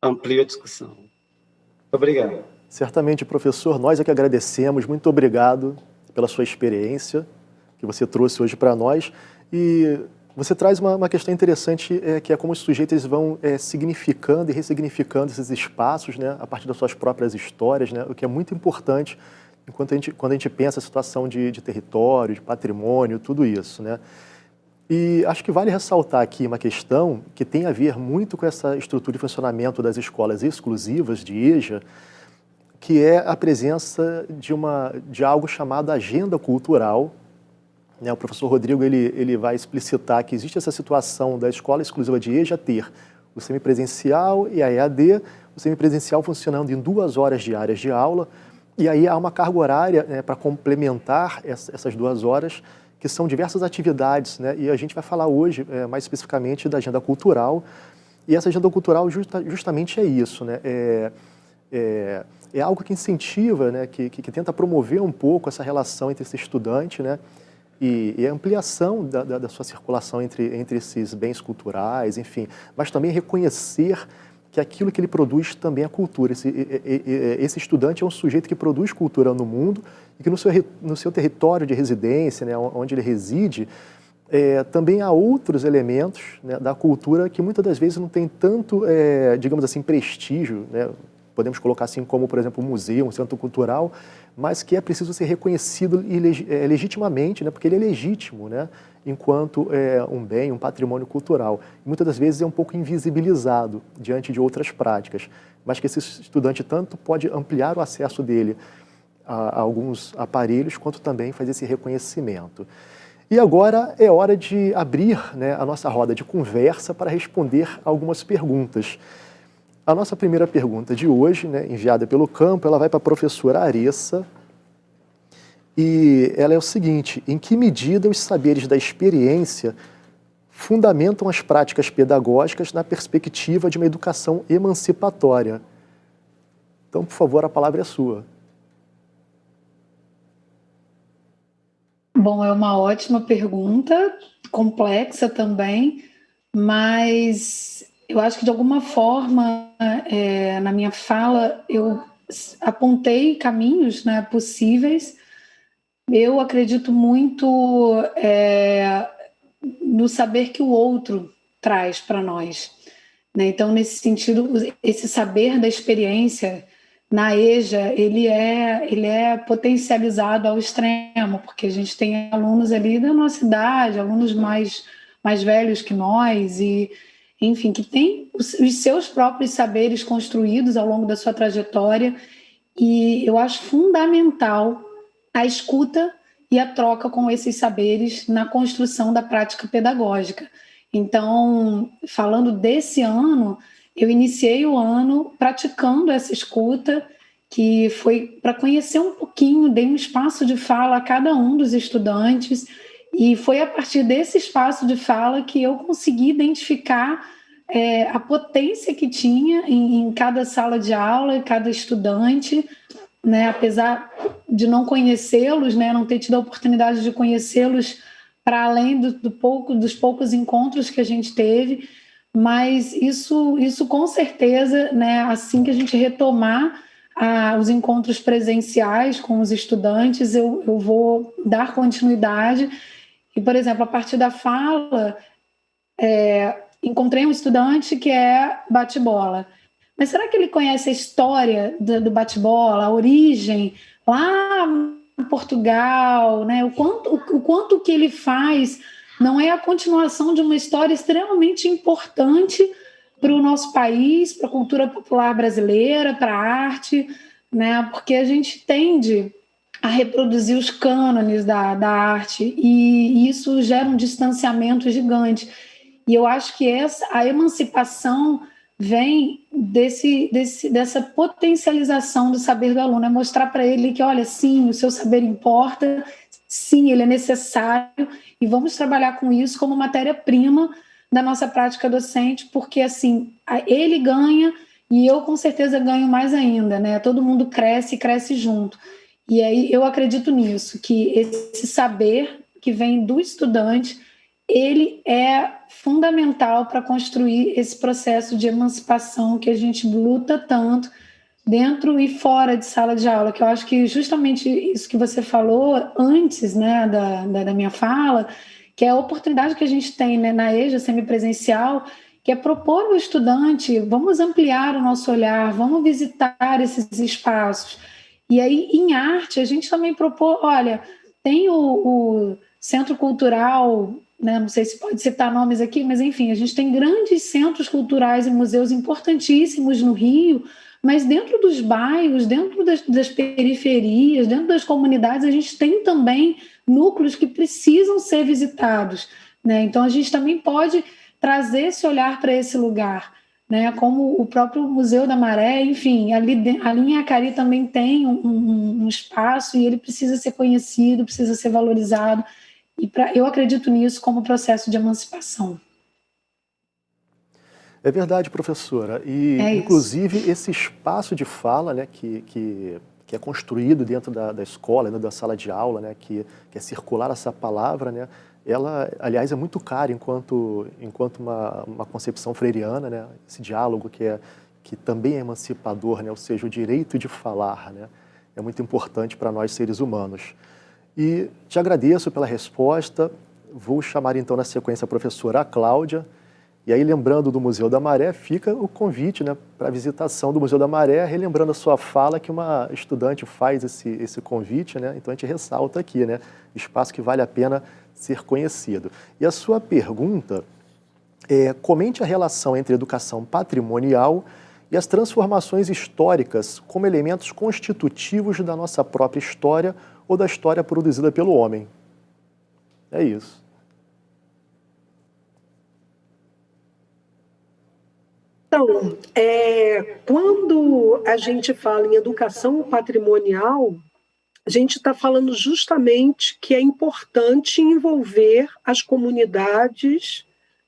amplio a discussão. Muito obrigado. Certamente, professor, nós é que agradecemos. Muito obrigado pela sua experiência que você trouxe hoje para nós. E você traz uma questão interessante, que é como os sujeitos eles vão significando e ressignificando esses espaços, né, a partir das suas próprias histórias, né, o que é muito importante quando a gente pensa a situação de território, de patrimônio, tudo isso, né. E acho que vale ressaltar aqui uma questão que tem a ver muito com essa estrutura de funcionamento das escolas exclusivas de EJA, que é a presença de algo chamado agenda cultural, né? O professor Rodrigo ele vai explicitar que existe essa situação da escola exclusiva de EJA ter o semipresencial e a EAD, o semipresencial funcionando em 2 horas diárias de aula, e aí há uma carga horária, né, para complementar essas 2 horas, que são diversas atividades, né? E a gente vai falar hoje mais especificamente da agenda cultural, e essa agenda cultural justamente é isso, né? É algo que incentiva, né, que tenta promover um pouco essa relação entre esse estudante, né, e a ampliação da sua circulação entre esses bens culturais, enfim, mas também reconhecer que aquilo que ele produz também é cultura. Esse estudante é um sujeito que produz cultura no mundo e que no seu território de residência, né, onde ele reside, também há outros elementos, né, da cultura que muitas das vezes não tem tanto, digamos assim, prestígio, né, podemos colocar assim como, por exemplo, um museu, um centro cultural, mas que é preciso ser reconhecido legitimamente, né, porque ele é legítimo, né, enquanto um bem, um patrimônio cultural. E muitas das vezes é um pouco invisibilizado diante de outras práticas, mas que esse estudante tanto pode ampliar o acesso dele a alguns aparelhos, quanto também fazer esse reconhecimento. E agora é hora de abrir, né, a nossa roda de conversa para responder algumas perguntas. A nossa primeira pergunta de hoje, né, enviada pelo campo, ela vai para a professora Aressa, e ela é o seguinte: em que medida os saberes da experiência fundamentam as práticas pedagógicas na perspectiva de uma educação emancipatória? Então, por favor, a palavra é sua. Bom, é uma ótima pergunta, complexa também, mas eu acho que, de alguma forma, na minha fala, eu apontei caminhos, né, possíveis. Eu acredito muito no saber que o outro traz para nós, né? Então, nesse sentido, esse saber da experiência na EJA, ele é potencializado ao extremo, porque a gente tem alunos ali da nossa idade, alunos mais velhos que nós, e, enfim, que têm os seus próprios saberes construídos ao longo da sua trajetória, e eu acho fundamental a escuta e a troca com esses saberes na construção da prática pedagógica. Então, falando desse ano, eu iniciei o ano praticando essa escuta, que foi para conhecer um pouquinho, dei um espaço de fala a cada um dos estudantes, e foi a partir desse espaço de fala que eu consegui identificar a potência que tinha em cada sala de aula, em cada estudante, né? Apesar de não conhecê-los, né? Não ter tido a oportunidade de conhecê-los para além dos poucos encontros que a gente teve, mas isso com certeza, né? Assim que a gente retomar os encontros presenciais com os estudantes, eu vou dar continuidade. E, por exemplo, a partir da fala, encontrei um estudante que é bate-bola. Mas será que ele conhece a história do bate-bola, a origem lá em Portugal, né? O quanto que ele faz não é a continuação de uma história extremamente importante para o nosso país, para a cultura popular brasileira, para a arte, né? Porque a gente tende a reproduzir os cânones da arte e isso gera um distanciamento gigante. E eu acho que a emancipação vem dessa potencialização do saber do aluno, é mostrar para ele que, olha, sim, o seu saber importa, sim, ele é necessário, e vamos trabalhar com isso como matéria-prima da nossa prática docente, porque, assim, ele ganha e eu, com certeza, ganho mais ainda, né? Todo mundo cresce junto. E aí eu acredito nisso, que esse saber que vem do estudante, ele é fundamental para construir esse processo de emancipação que a gente luta tanto dentro e fora de sala de aula, que eu acho que justamente isso que você falou antes, né, da minha fala, que é a oportunidade que a gente tem, né, na EJA semipresencial, que é propor ao estudante, vamos ampliar o nosso olhar, vamos visitar esses espaços. E aí, em arte, a gente também propôs, olha, tem o Centro Cultural, né, não sei se pode citar nomes aqui, mas enfim, a gente tem grandes centros culturais e museus importantíssimos no Rio, mas dentro dos bairros, dentro das periferias, dentro das comunidades, a gente tem também núcleos que precisam ser visitados, né? Então, a gente também pode trazer esse olhar para esse lugar, né? Como o próprio Museu da Maré, enfim, ali em Acari também tem um espaço e ele precisa ser conhecido, precisa ser valorizado. E eu acredito nisso como processo de emancipação. É verdade, professora. E, inclusive, esse espaço de fala, né, que é construído dentro da escola, né, da sala de aula, né, que é circular essa palavra, né, ela, aliás, é muito cara enquanto uma concepção freiriana, né, esse diálogo que também é emancipador, né, ou seja, o direito de falar, né, é muito importante para nós seres humanos. E te agradeço pela resposta. Vou chamar então na sequência a professora Cláudia. E aí, lembrando do Museu da Maré, fica o convite, né, para a visitação do Museu da Maré, relembrando a sua fala que uma estudante faz esse convite, né, então a gente ressalta aqui, né, espaço que vale a pena ser conhecido. E a sua pergunta comente a relação entre educação patrimonial e as transformações históricas como elementos constitutivos da nossa própria história ou da história produzida pelo homem. É isso. Então, quando a gente fala em educação patrimonial, a gente está falando justamente que é importante envolver as comunidades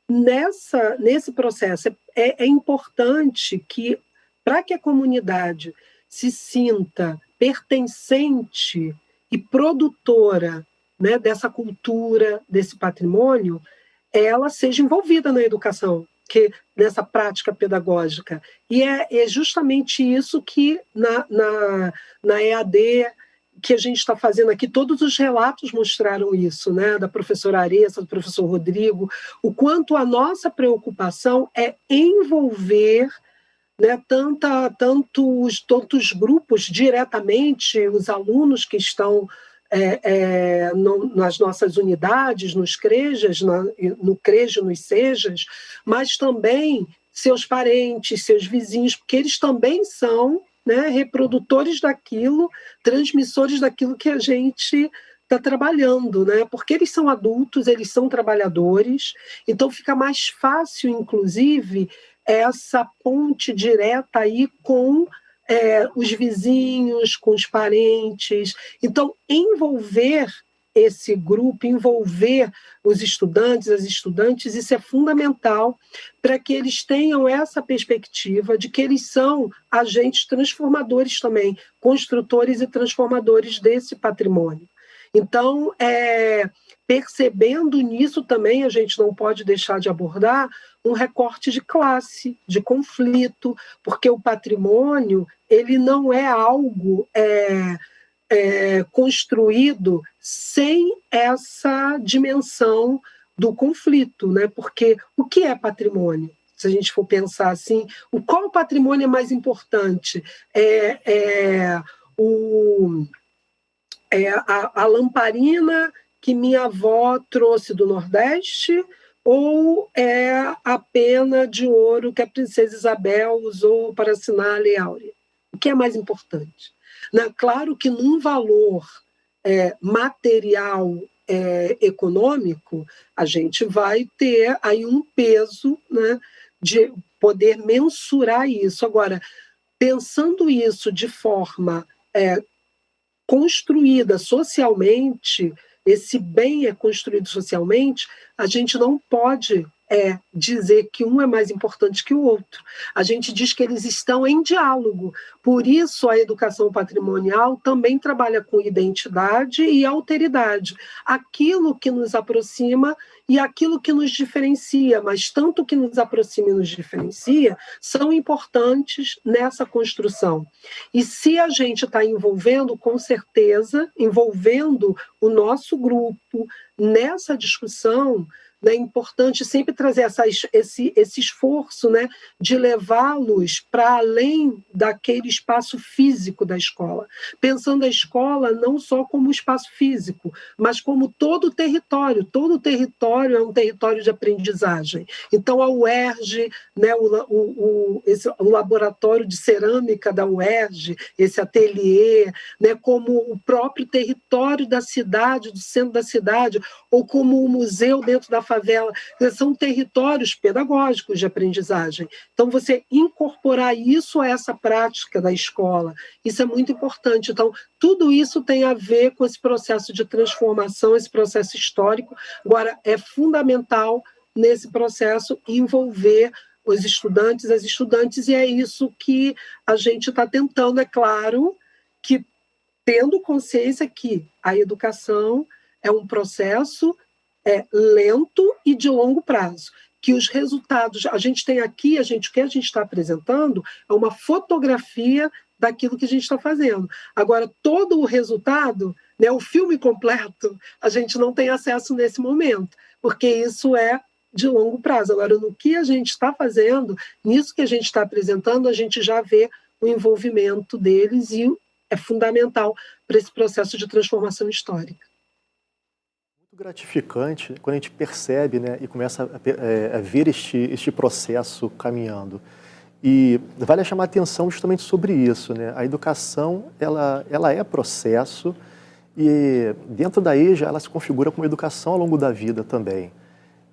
nesse processo. É importante que, para que a comunidade se sinta pertencente e produtora, né, dessa cultura, desse patrimônio, ela seja envolvida na educação. nessa prática pedagógica. E é justamente isso que na EAD que a gente está fazendo aqui, todos os relatos mostraram isso, né? Da professora Aressa, do professor Rodrigo, o quanto a nossa preocupação é envolver, né, tantos grupos diretamente, os alunos que estão nas nossas unidades, nos CREJAs, no CREJ, nos SEJAs, mas também seus parentes, seus vizinhos, porque eles também são, né, reprodutores daquilo, transmissores daquilo que a gente está trabalhando, né? Porque eles são adultos, eles são trabalhadores, então fica mais fácil, inclusive, essa ponte direta aí com os vizinhos, com os parentes. Então, envolver esse grupo, envolver os estudantes, as estudantes, isso é fundamental para que eles tenham essa perspectiva de que eles são agentes transformadores também, construtores e transformadores desse patrimônio. Então, percebendo nisso também, a gente não pode deixar de abordar um recorte de classe, de conflito, porque o patrimônio ele não é algo construído sem essa dimensão do conflito, né? Porque o que é patrimônio? Se a gente for pensar assim, qual patrimônio é mais importante? A lamparina que minha avó trouxe do Nordeste, ou é a pena de ouro que a princesa Isabel usou para assinar a Lei Áurea? O que é mais importante? Claro que num valor material econômico, a gente vai ter aí um peso, né, de poder mensurar isso. Agora, pensando isso de forma construída socialmente, esse bem é construído socialmente, a gente não pode dizer que um é mais importante que o outro. A gente diz que eles estão em diálogo. Por isso, a educação patrimonial também trabalha com identidade e alteridade. Aquilo que nos aproxima e aquilo que nos diferencia, mas tanto o que nos aproxima e nos diferencia são importantes nessa construção. E se a gente está envolvendo, com certeza, envolvendo o nosso grupo nessa discussão, é importante sempre trazer esse esforço, né, de levá-los para além daquele espaço físico da escola, pensando a escola não só como espaço físico, mas como todo o território é um território de aprendizagem. Então a UERJ, né, o laboratório de cerâmica da UERJ, esse ateliê, né, como o próprio território da cidade, do centro da cidade, ou como o museu dentro da favela, são territórios pedagógicos de aprendizagem. Então, você incorporar isso a essa prática da escola, isso é muito importante. Então, tudo isso tem a ver com esse processo de transformação, esse processo histórico. Agora, é fundamental nesse processo envolver os estudantes, as estudantes, e é isso que a gente está tentando, é claro, que tendo consciência que a educação é um processo lento e de longo prazo, que os resultados, a gente tem aqui, o que a gente está apresentando é uma fotografia daquilo que a gente está fazendo. Agora, todo o resultado, né, o filme completo, a gente não tem acesso nesse momento, porque isso é de longo prazo. Agora, no que a gente está fazendo, nisso que a gente está apresentando, a gente já vê o envolvimento deles e é fundamental para esse processo de transformação histórica. Gratificante quando a gente percebe, né, e começa a ver este processo caminhando. E vale chamar a atenção justamente sobre isso, né? A educação, ela é processo e dentro da EJA ela se configura como educação ao longo da vida também.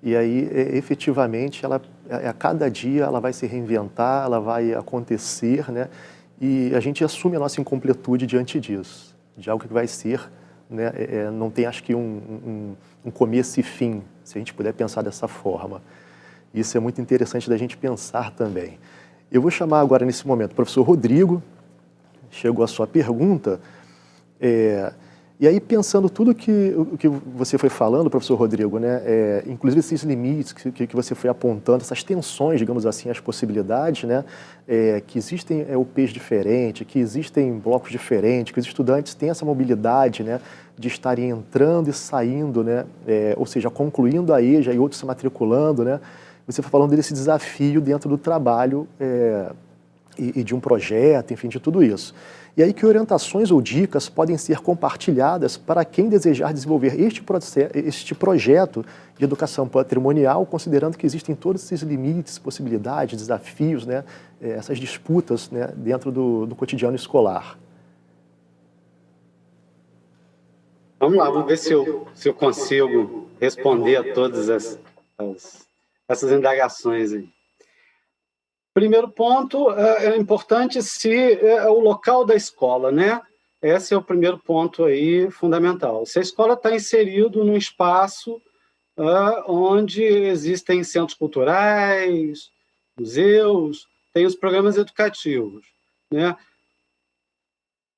E aí, efetivamente, a cada dia ela vai se reinventar, ela vai acontecer, né? E a gente assume a nossa incompletude diante disso, de algo que vai ser, né, não tem, acho que, um começo e fim, se a gente puder pensar dessa forma. Isso é muito interessante da gente pensar também. Eu vou chamar agora, nesse momento, o professor Rodrigo. Chegou a sua pergunta. E E aí, pensando tudo o que você foi falando, professor Rodrigo, né, inclusive esses limites que você foi apontando, essas tensões, digamos assim, as possibilidades, né, que existem UPs diferentes, que existem blocos diferentes, que os estudantes têm essa mobilidade, né, de estarem entrando e saindo, né, ou seja, concluindo a EJA e outros se matriculando, né, você foi falando desse desafio dentro do trabalho e de um projeto, enfim, de tudo isso. E aí, que orientações ou dicas podem ser compartilhadas para quem desejar desenvolver este projeto de educação patrimonial, considerando que existem todos esses limites, possibilidades, desafios, né, essas disputas, né, dentro do cotidiano escolar? Vamos lá, vamos ver se eu consigo responder a todas essas indagações aí. Primeiro ponto, é importante o local da escola, né? Esse é o primeiro ponto aí fundamental. Se a escola está inserida num espaço onde existem centros culturais, museus, tem os programas educativos, né?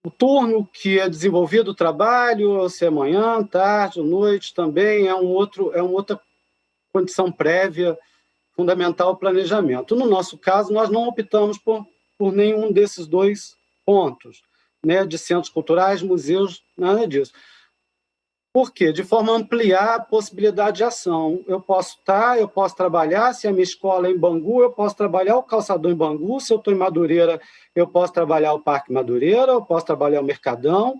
O turno que é desenvolvido o trabalho, se é manhã, tarde, noite, também é uma outra condição prévia fundamental o planejamento. No nosso caso, nós não optamos por nenhum desses dois pontos, né, de centros culturais, museus, nada disso. Por quê? De forma a ampliar a possibilidade de ação. Eu posso trabalhar, se a minha escola é em Bangu, eu posso trabalhar o calçadão em Bangu, se eu estou em Madureira, eu posso trabalhar o Parque Madureira, eu posso trabalhar o Mercadão,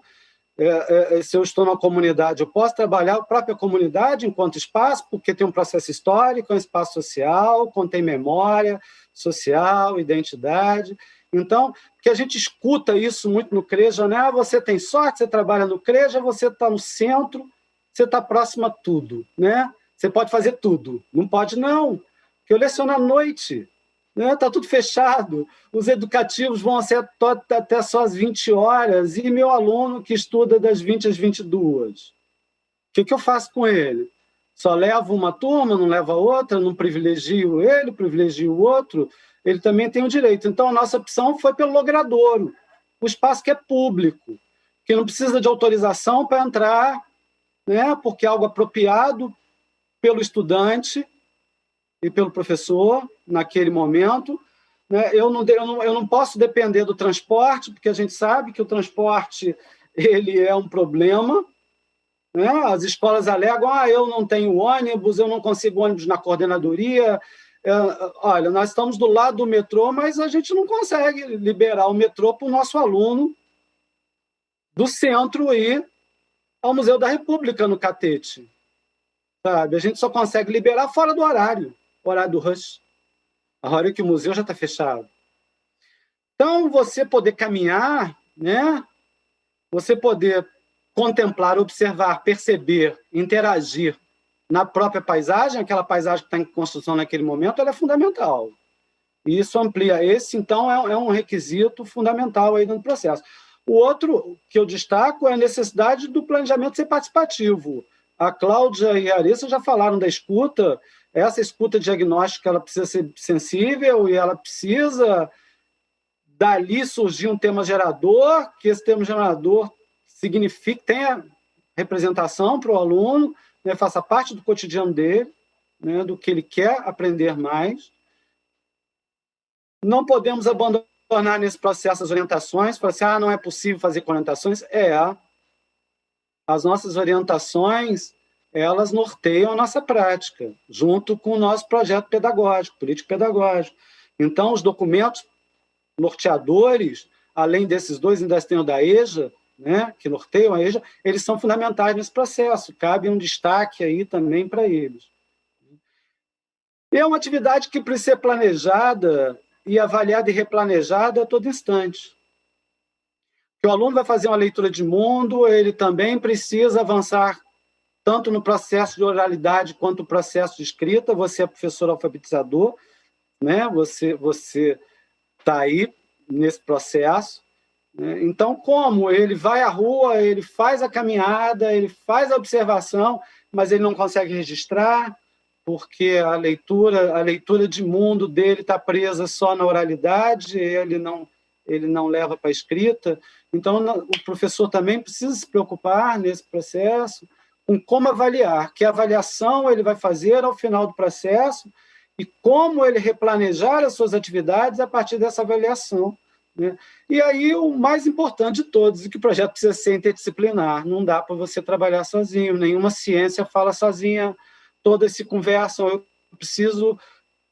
se eu estou na comunidade, eu posso trabalhar a própria comunidade enquanto espaço, porque tem um processo histórico, é um espaço social, contém memória social, identidade. Então, porque a gente escuta isso muito no CREJA, né? Você tem sorte, você trabalha no CREJA, você está no centro, você está próximo a tudo, né? Você pode fazer tudo. Não pode, não, porque eu leciono à noite, né? Está tudo fechado, os educativos vão ser até só às 20 horas, e meu aluno que estuda das 20 às 22, o que eu faço com ele? Só levo uma turma, não levo a outra, não privilegio ele, privilegio o outro, ele também tem o direito. Então, a nossa opção foi pelo logradouro, o espaço que é público, que não precisa de autorização para entrar, né? Porque é algo apropriado pelo estudante e pelo professor naquele momento, né? Eu não posso depender do transporte, porque a gente sabe que o transporte ele é um problema, né? As escolas alegam, eu não tenho ônibus, eu não consigo ônibus na coordenadoria. Olha, nós estamos do lado do metrô, mas a gente não consegue liberar o metrô para o nosso aluno do centro ir ao Museu da República, no Catete. Sabe? A gente só consegue liberar fora do horário do rush. A hora que o museu já está fechado. Então, você poder caminhar, né? Você poder contemplar, observar, perceber, interagir na própria paisagem, aquela paisagem que está em construção naquele momento, ela é fundamental. E isso amplia. Esse, então, é um requisito fundamental aí no processo. O outro que eu destaco é a necessidade do planejamento ser participativo. A Cláudia e a Arissa já falaram da escuta. Essa escuta diagnóstica ela precisa ser sensível e ela precisa dali surgir um tema gerador, que esse tema gerador signifique, tenha representação para o aluno, né, faça parte do cotidiano dele, né, do que ele quer aprender mais. Não podemos abandonar nesse processo as orientações, falar assim, não é possível fazer com orientações. As nossas orientações, elas norteiam a nossa prática, junto com o nosso projeto pedagógico, político-pedagógico. Então, os documentos norteadores, além desses dois, ainda tem o da EJA, né, que norteiam a EJA, eles são fundamentais nesse processo, cabe um destaque aí também para eles. E é uma atividade que precisa ser planejada e avaliada e replanejada a todo instante. Que o aluno vai fazer uma leitura de mundo, ele também precisa avançar tanto no processo de oralidade quanto no processo de escrita. Você é professor alfabetizador, né? Você está aí nesse processo. Né? Então, como ele vai à rua, ele faz a caminhada, ele faz a observação, mas ele não consegue registrar, porque a leitura de mundo dele está presa só na oralidade, ele não ele não leva para a escrita. Então, o professor também precisa se preocupar nesse processo com como avaliar, que avaliação ele vai fazer ao final do processo e como ele replanejar as suas atividades a partir dessa avaliação, né? E aí, o mais importante de todos, é que o projeto precisa ser interdisciplinar, não dá para você trabalhar sozinho, nenhuma ciência fala sozinha, todas se conversam, eu preciso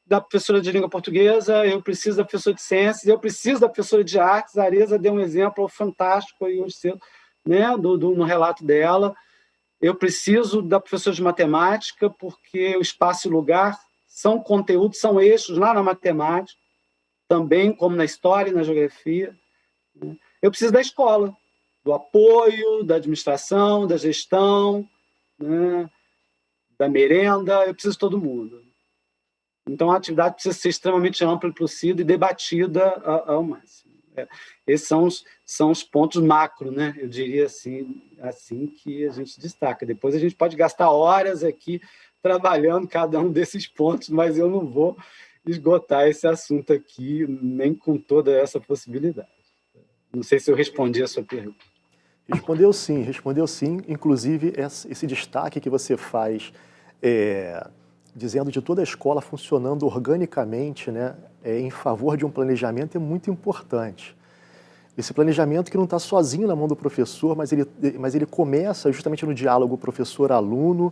da professora de língua portuguesa, eu preciso da professora de ciências, eu preciso da professora de artes, a Areza deu um exemplo fantástico aí hoje cedo, né, no relato dela, eu preciso da professora de matemática, porque o espaço e lugar são conteúdos, são eixos lá na matemática, também como na história e na geografia, né? Eu preciso da escola, do apoio, da administração, da gestão, né, da merenda, eu preciso de todo mundo. Então, a atividade precisa ser extremamente ampla, inclusiva e debatida ao máximo. Esses são os pontos macro, né? Eu diria assim que a gente destaca. Depois a gente pode gastar horas aqui trabalhando cada um desses pontos, mas eu não vou esgotar esse assunto aqui, nem com toda essa possibilidade. Não sei se eu respondi a sua pergunta. Respondeu sim. Inclusive, esse destaque que você faz, dizendo de toda a escola funcionando organicamente, né, em favor de um planejamento, é muito importante. Esse planejamento que não está sozinho na mão do professor, mas ele começa justamente no diálogo professor-aluno,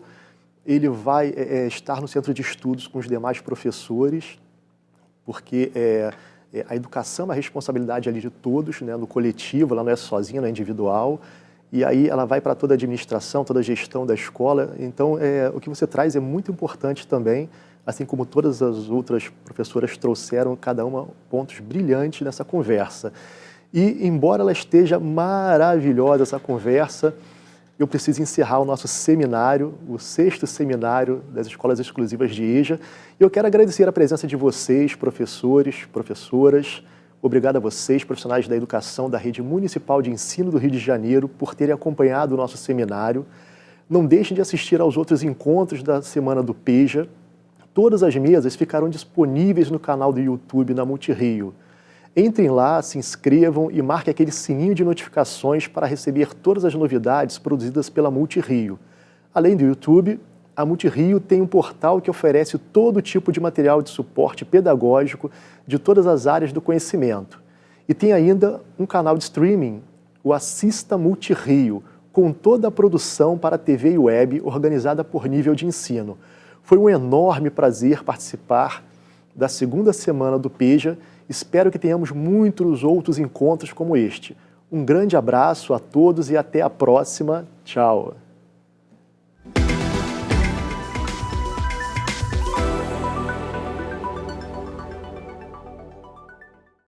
ele vai estar no centro de estudos com os demais professores, porque a educação é uma responsabilidade ali de todos, né, no coletivo, ela não é sozinha, não é individual, e aí ela vai para toda a administração, toda a gestão da escola. Então, o que você traz é muito importante também, assim como todas as outras professoras trouxeram, cada uma pontos brilhantes nessa conversa. E, embora ela esteja maravilhosa, essa conversa, eu preciso encerrar o nosso seminário, o 6º seminário das Escolas Exclusivas de EJA. E eu quero agradecer a presença de vocês, professores, professoras. Obrigado a vocês, profissionais da educação da Rede Municipal de Ensino do Rio de Janeiro, por terem acompanhado o nosso seminário. Não deixem de assistir aos outros encontros da Semana do PEJA. Todas as mesas ficarão disponíveis no canal do YouTube na Multirio. Entrem lá, se inscrevam e marquem aquele sininho de notificações para receber todas as novidades produzidas pela Multirio. Além do YouTube, a Multirio tem um portal que oferece todo tipo de material de suporte pedagógico de todas as áreas do conhecimento. E tem ainda um canal de streaming, o Assista Multirio, com toda a produção para TV e web organizada por nível de ensino. Foi um enorme prazer participar da 2ª semana do PEJA. Espero que tenhamos muitos outros encontros como este. Um grande abraço a todos e até a próxima. Tchau!